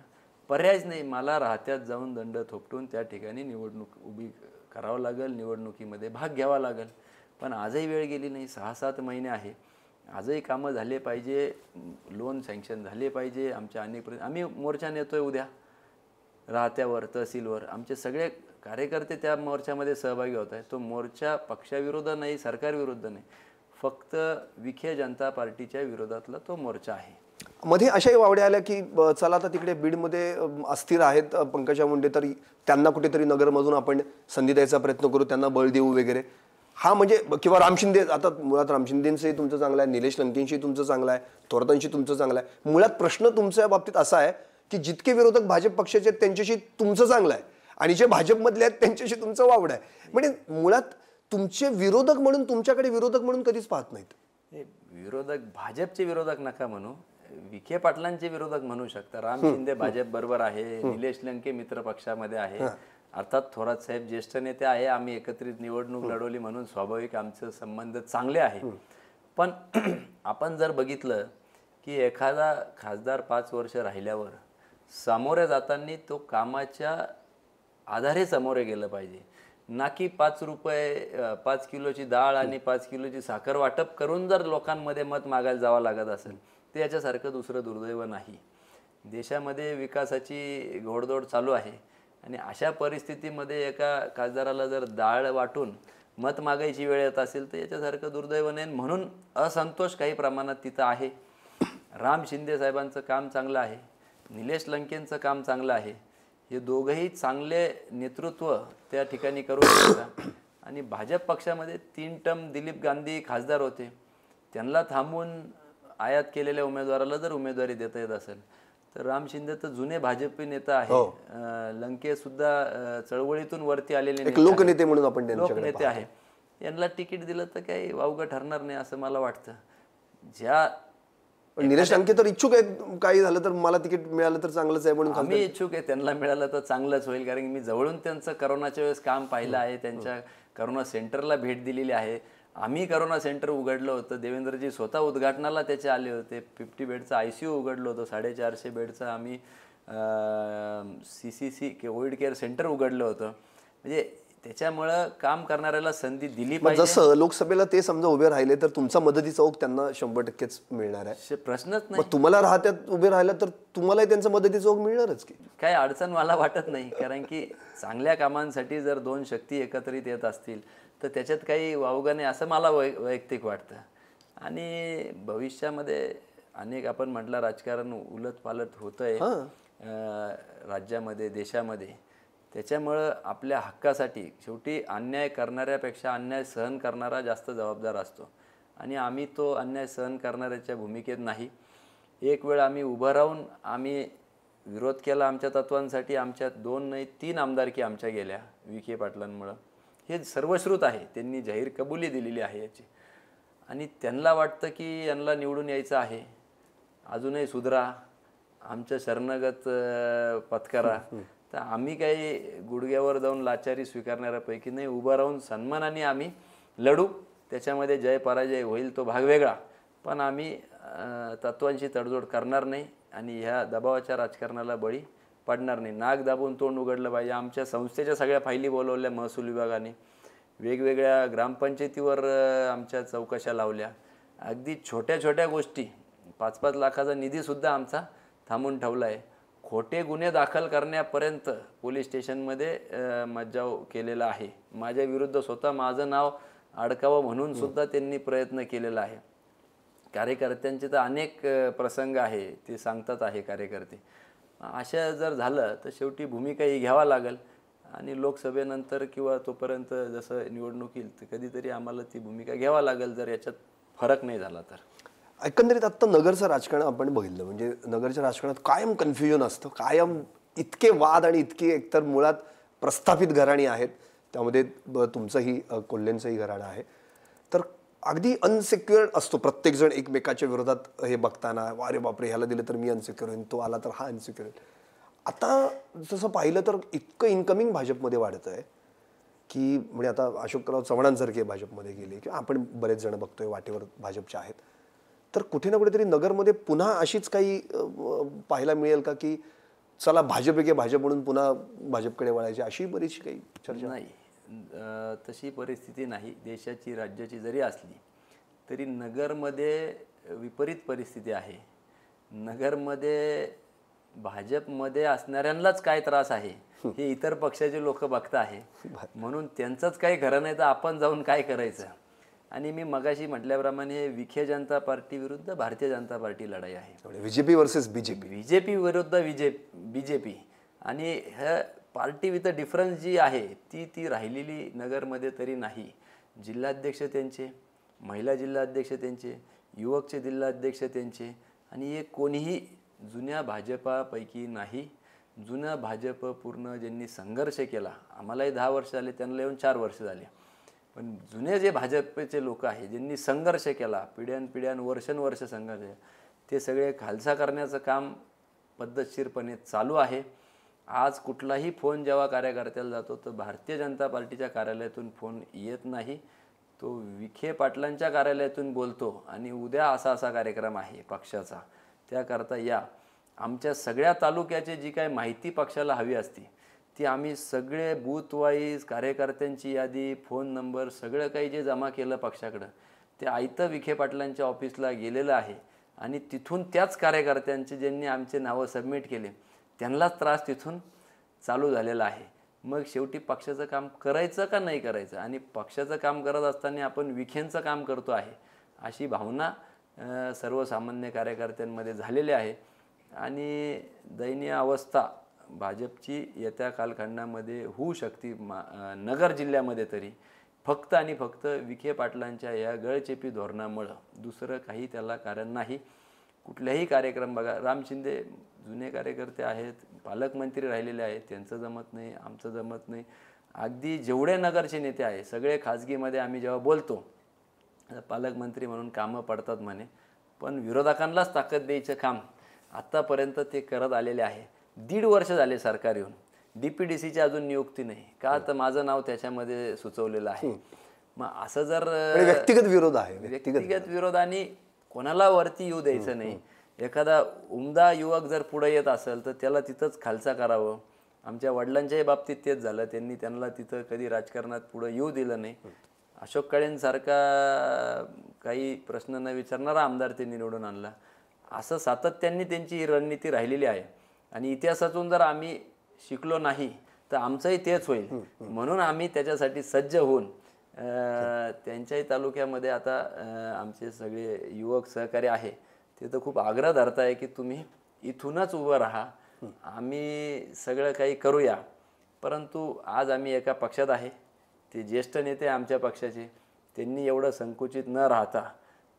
पर्यायच नाही. मला राहत्यात जाऊन दंड थोपटून त्या ठिकाणी निवडणूक उभी करावं लागेल, निवडणुकीमध्ये भाग घ्यावा लागेल. पण आजही वेळ गेली नाही, 6-7 महिने आहे. आजही कामं झाले पाहिजे, लोन सँक्शन झाले पाहिजे. आमच्या आम्ही मोर्चा नेतोय उद्या राहत्यावर, तहसीलवर. आमचे सगळे कार्यकर्ते त्या मोर्चामध्ये सहभागी होत आहेत. तो मोर्चा पक्षाविरुद्ध नाही, सरकारविरुद्ध नाही, फक्त विखे जनता पार्टीच्या विरोधातला तो मोर्चा आहे. मध्ये अशाही वावड्या आल्या की चला आता तिकडे बीडमध्ये अस्थिर आहेत पंकजा मुंडे, तरी त्यांना कुठेतरी नगरमधून आपण संधी द्यायचा प्रयत्न करू, त्यांना बळ देऊ वगैरे. हा म्हणजे किंवा राम शिंदे, आता मुळात राम शिंदेंचंही तुमचं चांगलं आहे, निलेश लंकेंशी तुमचं चांगलं आहे, थोरातांशी तुमचं चांगलं आहे. मुळात प्रश्न तुमच्या बाबतीत असा आहे की जितके विरोधक भाजप पक्षाचे आहेत त्यांच्याशी तुमचं चांगलं आहे आणि जे भाजपमधले आहेत त्यांच्याशी तुमचं वावड आहे. म्हणजे मुळात तुमचे विरोधक म्हणून तुमच्याकडे विरोधक म्हणून कधीच पाहत नाहीत. विरोधक भाजपचे विरोधक नका म्हणू, विखे पाटलांचे विरोधक म्हणू शकता. राम शिंदे भाजप बरोबर आहे, निलेश लंके मित्र पक्षामध्ये आहे, अर्थात थोरात साहेब ज्येष्ठ नेते आहे. आम्ही एकत्रित निवडणूक लढवली म्हणून स्वाभाविक आमचे संबंध चांगले आहे. पण आपण जर बघितलं की एखादा खासदार 5 वर्ष राहिल्यावर सामोरे जाताना तो कामाच्या आधारे समोरे गेलं पाहिजे, ना की 5 रुपये 5 किलोची डाळ आणि 5 किलोची साखर वाटप करून जर लोकांमध्ये मत मागायला जावं लागत असेल ते याच्यासारखं दुसरं दुर्दैव नाही. देशामध्ये विकासाची घोडदौड चालू आहे आणि अशा परिस्थितीमध्ये एका खासदाराला जर डाळ वाटून मत मागायची वेळ येत असेल तर याच्यासारखं दुर्दैव नाही. म्हणून असंतोष काही प्रमाणात तिथं आहे. राम शिंदे साहेबांचं काम चांगलं आहे, निलेश लंकेंचं काम चांगलं आहे. हे दोघंही चांगले नेतृत्व त्या ठिकाणी करू शकतात. आणि भाजप पक्षामध्ये 3 टर्म दिलीप गांधी खासदार होते, त्यांना थांबवून आयात केलेल्या उमेदवाराला जर उमेदवारी देता येत असेल तर राम शिंदे तर जुने भाजपी नेता आहे. लंके सुद्धा चळवळीतून वरती आलेले लोकनेते म्हणून आपण लोकनेते आहे. यांना तिकीट दिलं तर काही वावगं ठरणार नाही असं मला वाटतं. ज्या निलेश लंके तर इच्छुक आहेत, काही झालं तर मला तिकीट मिळालं तर चांगलंच आहे म्हणून आम्ही इच्छुक आहे, त्यांना मिळालं तर चांगलंच होईल. कारण की मी जवळून त्यांचं करोनाच्या वेळेस काम पाहिलं आहे, त्यांच्या करोना सेंटरला भेट दिलेली आहे. आम्ही करोना सेंटर उघडलं होतं, देवेंद्रजी स्वतः उद्घाटनाला त्याचे आले होते. 50 बेडचं ICU उघडलं होतं, 450 बेडचं आम्ही CCC कोविड केअर सेंटर उघडलं होतं. म्हणजे त्याच्यामुळं काम करणाऱ्याला संधी दिली पाहिजे. जसं लोकसभेला ते समजा उभे राहिले तर तुमचा मदतीचा ओघ त्यांना 100%च मिळणार आहे, प्रश्नच नाही. तुम्हाला राहत्यात उभे राहिला तर तुम्हालाही त्यांचा मदतीचा ओघ मिळणारच की. काय अडचण मला वाटत नाही, कारण की चांगल्या कामांसाठी जर 2 शक्ती एकत्रित येत असतील तर त्याच्यात काही वावगं नाही असं मला वैयक्तिक वाटतं. आणि भविष्यामध्ये अनेक आपण म्हटलं राजकारण उलटपालट होतंय राज्यामध्ये, देशामध्ये. त्याच्यामुळं आपल्या हक्कासाठी शेवटी अन्याय करणाऱ्यापेक्षा अन्याय सहन करणारा जास्त जबाबदार असतो. आणि आम्ही तो अन्याय सहन करणाऱ्याच्या भूमिकेत नाही. एक वेळ आम्ही उभं राहून आम्ही विरोध केला आमच्या तत्वांसाठी. आमच्या 2 नाही 3 आमदारकी आमच्या गेल्या विखे पाटलांमुळं. हे सर्वश्रुत आहे, त्यांनी जाहीर कबुली दिलेली आहे याची. आणि त्यांना वाटतं की यांना निवडून यायचं आहे, अजूनही सुधरा, आमच्या शरणगत पत्करा. तर आम्ही काही गुडघ्यावर जाऊन लाचारी स्वीकारणाऱ्यापैकी नाही. उभं राहून सन्मानाने आम्ही लढू. त्याच्यामध्ये जय पराजय होईल तो भाग वेगळा, पण आम्ही तत्वांची तडजोड करणार नाही आणि ह्या दबावाच्या राजकारणाला बळी पडणार नाही. नाक दाबून तोंड उघडलं पाहिजे. आमच्या संस्थेच्या सगळ्या फायली बोलवल्या महसूल विभागाने, वेगवेगळ्या ग्रामपंचायतीवर आमच्या चौकशा लावल्या. अगदी छोट्या छोट्या गोष्टी 5-5 लाखाचा निधीसुद्धा आमचा थांबून ठेवला आहे. खोटे गुन्हे दाखल करण्यापर्यंत पोलीस स्टेशनमध्ये मज्जाव केलेला आहे. माझ्या विरुद्ध स्वतः माझं नाव अडकावं म्हणून सुद्धा त्यांनी प्रयत्न केलेला आहे. कार्यकर्त्यांचे तर अनेक प्रसंग आहे, ते सांगतात आहे कार्यकर्ते. अशा जर झालं तर शेवटी भूमिका ही घ्यावा लागेल आणि लोकसभेनंतर किंवा तोपर्यंत जसं निवडणूक येईल तर कधीतरी आम्हाला ती भूमिका घ्यावा लागेल जर याच्यात फरक नाही झाला तर. एकंदरीत आत्ता नगरचं राजकारण आपण बघितलं, म्हणजे नगरच्या राजकारणात कायम कन्फ्युजन असतं, कायम इतके वाद आणि इतके एकतर मुळात प्रस्थापित घराणी आहेत, त्यामध्ये तुमचंही कोल्हेंचंही घराणं आहे. तर अगदी अनसिक्युअर असतो प्रत्येकजण एकमेकाच्या विरोधात हे बघताना. अरे बापरे, ह्याला दिलं तर मी अनसिक्युअर होईन, तो आला तर हा अनसिक्युअर होईल. आता जसं पाहिलं तर इतकं इन्कमिंग भाजपमध्ये वाढतं आहे की म्हणजे आता अशोकराव चव्हाणांसारखे भाजपमध्ये गेले किंवा आपण बरेच जण बघतोय वाटेवर भाजपचे आहेत. तर कुठे ना कुठेतरी नगरमध्ये पुन्हा अशीच काही पाहायला मिळेल का की चला भाजप एक भाजप म्हणून पुन्हा भाजपकडे वळायची, अशी बरीचशी काही चर्चा? नाही, तशी परिस्थिती नाही. देशाची राज्याची जरी असली तरी नगरमध्ये विपरीत परिस्थिती आहे. नगरमध्ये भाजपमध्ये असणाऱ्यांनाच काय त्रास आहे हे इतर पक्षाचे लोक बघत आहे, म्हणून त्यांचंच काही खरं नाही तर आपण जाऊन काय करायचं. आणि मी मगाशी म्हटल्याप्रमाणे विखे जनता पार्टी विरुद्ध भारतीय जनता पार्टी लढाई आहे. बीजेपी वर्सेस बीजेपी, बीजेपी विरुद्ध बीजेपी. आणि ह्या पार्टी विथ डिफरन्स जी आहे ती राहिलेली नगरमध्ये तरी नाही. जिल्हाध्यक्ष त्यांचे, महिला जिल्हाध्यक्ष त्यांचे, युवकचे जिल्हाध्यक्ष त्यांचे, आणि हे कोणीही जुन्या भाजपापैकी नाही. जुना भाजप पूर्ण ज्यांनी संघर्ष केला, आम्हालाही 10 वर्ष झाले, त्यांना येऊन 4 वर्ष झाले, पण जुने जे भाजपचे लोक आहे ज्यांनी संघर्ष केला, पिढ्यानपिढ्यान वर्षानुवर्ष संघर्ष, ते सगळे खालसा करण्याचं काम पद्धतशीरपणे चालू आहे. आज कुठलाही फोन जेव्हा कार्यकर्त्याला जातो तर भारतीय जनता पार्टीच्या कार्यालयातून फोन येत नाही, तो विखे पाटलांच्या कार्यालयातून बोलतो आणि उद्या असा असा कार्यक्रम आहे पक्षाचा, त्याकरता या. आमच्या सगळ्या तालुक्याची जी काही माहिती पक्षाला हवी असती ती आम्ही सगळे बूथ वाईज कार्यकर्त्यांची यादी, फोन नंबर, सगळं काही जे जमा केलं पक्षाकडं ते आयतं विखे पाटलांच्या ऑफिसला गेलेलं आहे. आणि तिथून त्याच कार्यकर्त्यांचे ज्यांनी आमचे नावं सबमिट केले त्यांनाच त्रास तिथून चालू झालेला आहे. मग शेवटी पक्षाचं काम करायचं का नाही करायचं, आणि पक्षाचं काम करत असताना आपण विखेंचं काम करतो आहे अशी भावना सर्वसामान्य कार्यकर्त्यांमध्ये झालेली आहे. आणि दयनीय अवस्था भाजपची येत्या कालखंडामध्ये होऊ शकते नगर जिल्ह्यामध्ये तरी, फक्त आणि फक्त विखे पाटलांच्या या गळचेपी धोरणामुळं, दुसरं काही त्याला कारण नाही. कुठल्याही कार्यक्रम बघा, राम शिंदे जुने कार्यकर्ते आहेत, पालकमंत्री राहिलेले आहेत, त्यांचं जमत नाही, आमचं जमत नाही. अगदी जेवढे नगरचे नेते आहे सगळे खाजगीमध्ये आम्ही जेव्हा बोलतो पालकमंत्री म्हणून कामं पडतात म्हणे, पण विरोधकांनाच ताकद द्यायचं काम आत्तापर्यंत ते करत आलेले आहे. 1.5 वर्ष झाले सरकार येऊन, DPDCची अजून नियुक्ती नाही का, तर माझं नाव त्याच्यामध्ये सुचवलेलं आहे. मग असं जर व्यक्तिगत विरोध आहे, व्यक्तिगत विरोध आणि कोणाला वरती येऊ द्यायचं नाही. एखादा उमदा युवक जर पुढे येत असेल तर त्याला तिथंच खालसा करावं. आमच्या वडिलांच्याही बाबतीत तेच झालं, त्यांना तिथं कधी राजकारणात पुढे येऊ दिलं नाही. अशोक काळेंसारखा काही प्रश्न न विचारणारा आमदार त्यांनी निवडून आणला. असं सातत्याने त्यांची ही रणनीती राहिलेली आहे. आणि इतिहासातून जर आम्ही शिकलो नाही तर आमचंही तेच होईल, म्हणून आम्ही त्याच्यासाठी सज्ज होऊन त्यांच्याही तालुक्यामध्ये आता आमचे सगळे युवक सहकारी आहे ते तर खूप आग्रह धरत आहे की तुम्ही इथूनच उभं राहा, आम्ही सगळं काही करूया. परंतु आज आम्ही एका पक्षात आहे, ते ज्येष्ठ नेते आमच्या पक्षाचे, त्यांनी एवढं संकुचित न राहता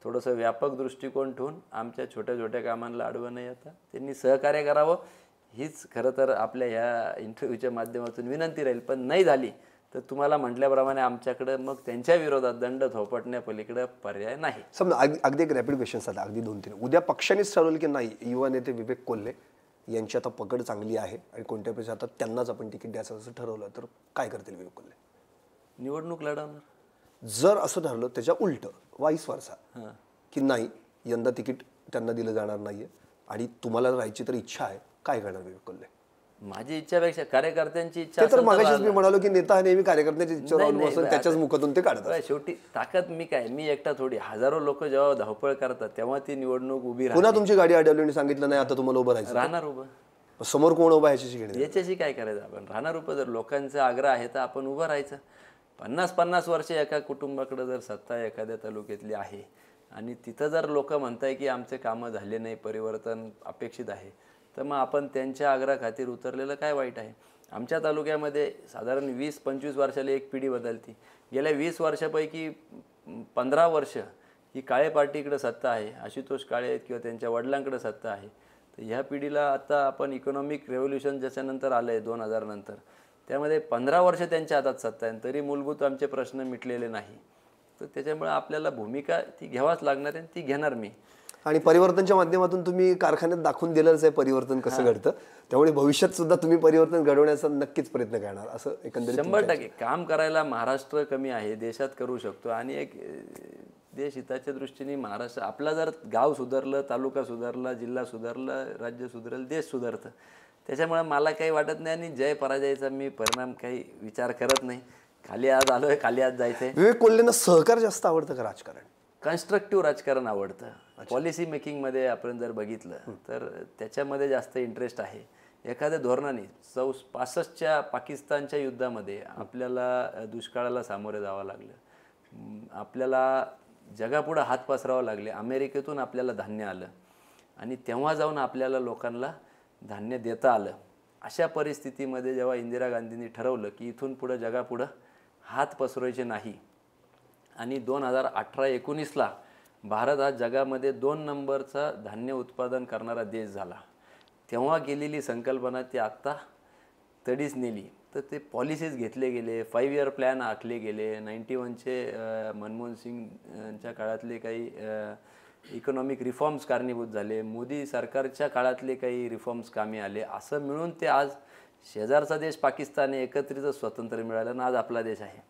थोडंसं व्यापक दृष्टिकोन ठेवून आमच्या छोट्या छोट्या कामांना आडवं न येता त्यांनी सहकार्य करावं, हीच खरं तर आपल्या ह्या इंटरव्ह्यूच्या माध्यमातून विनंती राहील. पण नाही झाली तर तुम्हाला म्हटल्याप्रमाणे आमच्याकडं मग त्यांच्या विरोधात दंड थोपटण्यापलीकडे पर्याय नाही. समजा अगदी एक रॅपिड क्वेश्चन झाला, अगदी 2-3. उद्या पक्षानेच ठरवलं की नाही, युवा नेते विवेक कोल्हे यांची आता पकड चांगली आहे आणि कोणत्या पेक्षा आता त्यांनाच आपण तिकीट द्यायचं असं ठरवलं तर काय करतील विवेक कोल्हे? निवडणूक लढवणार. जर असं ठरलं त्याच्या उलट वाईस वर्सा की नाही, यंदा तिकीट त्यांना दिलं जाणार नाहीये आणि तुम्हाला राहायची तर इच्छा आहे, काय करणार विवेक कोल्हे? माझी इच्छापेक्षा कार्यकर्त्यांची इच्छा तर मागाशीच मी म्हणालो की नेता हा नेहमी कार्यकर्त्याची इच्छा असेल त्याच्याच मुखातून ते काढतात. शेवटी ताकद मी एकटा थोडी, हजारो लोक जेव्हा धावपळ करतात तेव्हा ती निवडणूक उभी पुन्हा तुमची गाडी अडवली आणि सांगितलं नाही आता तुम्हाला उभं राहायचं, राहणार उभं. समोर कोण उभा ह्याच्याशी याच्याशी काय करायचं आपण, राहणार उभं. जर लोकांचा आग्रह आहे तर आपण उभं राहायचं. 50-50 वर्ष एका कुटुंबाकडे जर सत्ता एखाद्या तालुक्यातली आहे आणि तिथं जर लोक म्हणताय की आमचे कामं झाले नाही, परिवर्तन अपेक्षित आहे, तर मग आपण त्यांच्या आग्रहाखातीर उतरलेलं काय वाईट आहे. आमच्या तालुक्यामध्ये साधारण 20-25 वर्षाला एक पिढी बदलती. गेल्या 20 वर्षापैकी 15 वर्ष ही काळे पार्टीकडे सत्ता आहे, आशुतोष काळे आहेत किंवा त्यांच्या वडिलांकडे सत्ता आहे. तर ह्या पिढीला आता आपण इकॉनॉमिक रेव्होल्युशन ज्याच्यानंतर आलं आहे 2000 नंतर, त्यामध्ये 15 वर्ष त्यांच्या हातात सत्ता आहे तरी मूलभूत आमचे प्रश्न मिटलेले नाही. तर त्याच्यामुळे आपल्याला भूमिका ती घ्यावाच लागणार आहे, ती घेणार मी. आणि परिवर्तनच्या माध्यमातून तुम्ही कारखान्यात दाखवून दिलंच आहे परिवर्तन कसं घडतं, त्यामुळे भविष्यात सुद्धा तुम्ही परिवर्तन घडवण्याचा नक्कीच प्रयत्न करणार असं एकंदरीत. 100% काम करायला महाराष्ट्र कमी आहे, देशात करू शकतो. आणि एक देश हिताच्या दृष्टीने महाराष्ट्र, आपला जर गाव सुधारलं, तालुका सुधारला, जिल्हा सुधारला, राज्य सुधारलं, देश सुधारतं. त्याच्यामुळे मला काही वाटत नाही आणि जय पराजयाचा मी परिणाम काही विचार करत नाही. खाली आज आलोय, खाली आज जायचंय. विवेक कोल्हेंना सहकार जास्त आवडतं का राजकारण? कन्स्ट्रक्टिव्ह राजकारण आवडतं. पॉलिसी मेकिंगमध्ये आपण जर बघितलं तर त्याच्यामध्ये जास्त इंटरेस्ट आहे. एखाद्या धोरणाने 65च्या पाकिस्तानच्या युद्धामध्ये आपल्याला दुष्काळाला सामोरे जावं लागलं, आपल्याला जगापुढं हात पसरावं लागले, अमेरिकेतून आपल्याला धान्य आलं आणि तेव्हा जाऊन आपल्याला लोकांना धान्य देता आलं. अशा परिस्थितीमध्ये जेव्हा इंदिरा गांधींनी ठरवलं की इथून पुढं जगापुढं हात पसरवायचे नाही आणि 2018-19ला भारत हा जगामध्ये 2 नंबरचा धान्य उत्पादन करणारा देश झाला, तेव्हा गेलेली संकल्पना ती आत्ता तडीच नेली. तर ते पॉलिसीज घेतले गेले, 5 इयर प्लॅन आखले गेले. 91चे मनमोहन सिंगच्या काळातले काही इकॉनॉमिक रिफॉर्म्स कारणीभूत झाले, मोदी सरकारच्या काळातले काही रिफॉर्म्स कामी आले. असं मिळून ते आज शेजारचा देश पाकिस्तान एकत्रित स्वतंत्र मिळालं आणि आज आपला देश आहे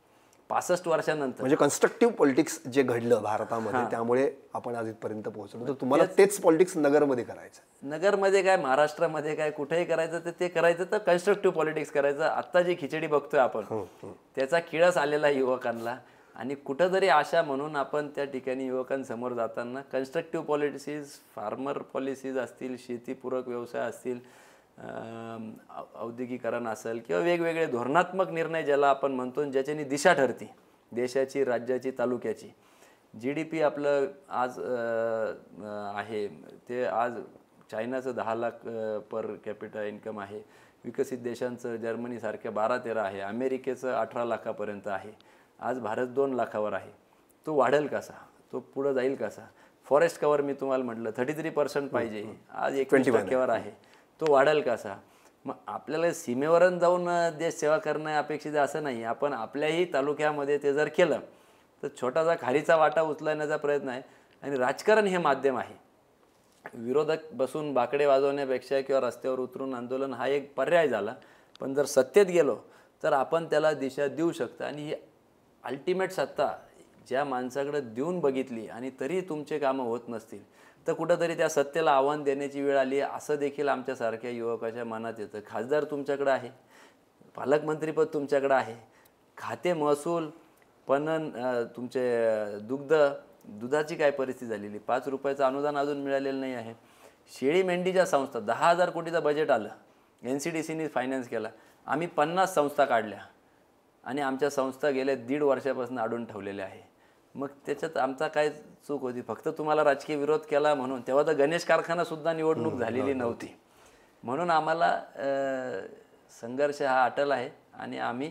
65 वर्षानंतर. म्हणजे कन्स्ट्रक्टिव्ह पॉलिटिक्स जे घडलं भारतामध्ये त्यामुळे आपण आज इथपर्यंत पोहोचलो. तर तुम्हाला तेच पॉलिटिक्स नगरमध्ये करायचं. नगरमध्ये काय, महाराष्ट्रामध्ये काय, कुठेही करायचं तर ते करायचं तर कन्स्ट्रक्टिव्ह पॉलिटिक्स करायचं. आत्ता जी खिचडी बघतोय आपण त्याचा किळस आलेला युवकांना आणि कुठंतरी आशा म्हणून आपण त्या ठिकाणी युवकांसमोर जाताना कन्स्ट्रक्टिव्ह पॉलिसीज, फार्मर पॉलिसीज असतील, शेतीपूरक व्यवसाय असतील, औद्योगिकरण असेल किंवा वेगवेगळे धोरणात्मक निर्णय ज्याला आपण म्हणतो ज्याच्यानी दिशा ठरते देशाची, राज्याची, तालुक्याची. GDP आपलं आज आहे ते आज चायनाचं 10 लाख पर कॅपिटा इन्कम आहे, विकसित देशांचं जर्मनीसारख्या 12-13 आहे, अमेरिकेचं 18 लाखापर्यंत आहे. आज भारत 2 लाखावर आहे. तो वाढेल कसा, तो पुढं जाईल कसा. फॉरेस्ट कव्हर मी तुम्हाला म्हटलं 33% पाहिजे, आज 21% आहे. तो वाढेल कसा. मग आपल्याला सीमेवरून जाऊन देश सेवा करणं अपेक्षित असं नाही. आपण आपल्याही तालुक्यामध्ये ते जर केलं तर छोटासा खारीचा वाटा उचलण्याचा प्रयत्न आहे. आणि राजकारण हे माध्यम आहे. विरोधक बसून बाकडे वाजवण्यापेक्षा किंवा रस्त्यावर उतरून आंदोलन हा एक पर्याय झाला. पण जर सत्तेत गेलो तर आपण त्याला दिशा देऊ शकतो. आणि ही अल्टिमेट सत्ता ज्या माणसाकडे देऊन बघितली आणि तरी तुमचे कामं होत नसतील तर कुठंतरी त्या सत्तेला आव्हान देण्याची वेळ आली असं देखील आमच्यासारख्या युवकाच्या मनात येतं. खासदार तुमच्याकडे आहे, पालकमंत्रीपद तुमच्याकडे आहे, खाते महसूल, पणन, तुमचे दुधाची काय परिस्थिती झालेली, 5 रुपयाचं अनुदान अजून मिळालेलं नाही आहे. शेळी मेंढीच्या संस्था 10,000 कोटीचं बजेट आलं, NCDCने फायनान्स केला. आम्ही 50 संस्था काढल्या आणि आमच्या संस्था गेल्या 1.5 वर्षापासून अडून ठेवलेल्या आहे. मग त्याच्यात आमचा काय चूक होती? फक्त तुम्हाला राजकीय विरोध केला म्हणून. तेव्हा तर गणेश कारखानासुद्धा निवडणूक झालेली नव्हती. म्हणून आम्हाला संघर्ष हा अटल आहे आणि आम्ही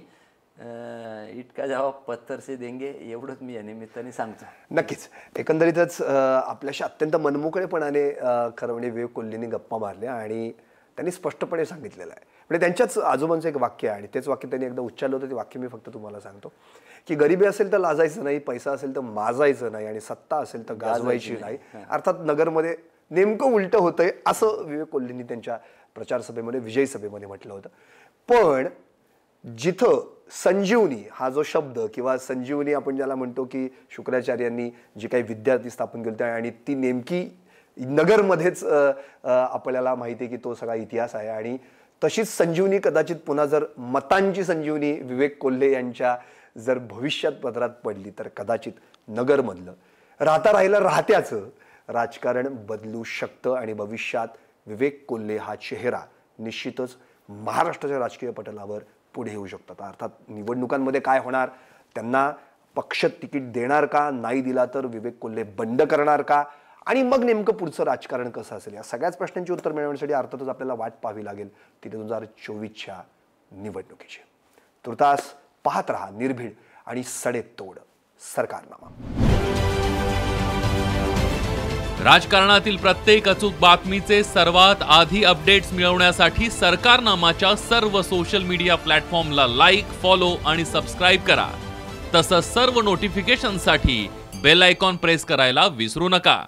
इटका जवाब पत्थर से देंगे एवढंच मी या निमित्ताने सांगतो. नक्कीच. एकंदरीतच आपल्याशी अत्यंत मनमोकळेपणाने खरं म्हणजे विवेक कोल्हेंनी गप्पा मारल्या आणि त्यांनी स्पष्टपणे सांगितलेलं आहे. म्हणजे त्यांच्याच आजोबांचं एक वाक्य आहे आणि तेच वाक्य त्यांनी एकदा उच्चारलं होतं. ते वाक्य मी फक्त तुम्हाला सांगतो की गरिबी असेल तर लाजायचं नाही, पैसा असेल तर माजायचं नाही आणि सत्ता असेल तर गाजवायची नाही. अर्थात नगरमध्ये नेमकं उलटं होतंय असं विवेक कोल्हेंनी त्यांच्या प्रचार सभेमध्ये, विजयी सभेमध्ये म्हटलं होतं. पण जिथं संजीवनी हा जो शब्द किंवा संजीवनी आपण ज्याला म्हणतो की शुक्राचार्यांनी जी काही विद्यार्थी स्थापन केली आणि ती नेमकी नगरमध्येच आपल्याला माहिती आहे की तो सगळा इतिहास आहे. आणि तशीच संजीवनी कदाचित पुन्हा जर मतांची संजीवनी विवेक कोल्हे यांच्या जर भविष्यात पदरात पडली तर कदाचित नगरमधलं राहिलं राहत्याचं राजकारण बदलू शकतं आणि भविष्यात विवेक कोल्हे हा चेहरा निश्चितच महाराष्ट्राच्या राजकीय पटलावर पुढे येऊ शकतात. अर्थात निवडणुकांमध्ये काय होणार, त्यांना पक्ष तिकीट देणार का, नाही दिला तर विवेक कोल्हे बंड करणार का आणि मग नेमकं पुढचं राजकारण कसं असेल, या सगळ्याच प्रश्नांची उत्तर मिळवण्यासाठी अर्थातच आपल्याला वाट पाहावी लागेल ती 2024च्या निवडणुकीची. तुर्तास पाहत रहा निर्भीड आणि सडेतोड सरकारनामा. राजकारणातील प्रत्येक अचूक बातमीचे सर्वात आधी अपडेट्स मिळवण्यासाठी सरकारनामाच्या सर्व सोशल मीडिया प्लॅटफॉर्मला लाईक, फॉलो आणि सबस्क्राईब करा. तसंच सर्व नोटिफिकेशनसाठी बेल आयकॉन प्रेस करायला विसरू नका.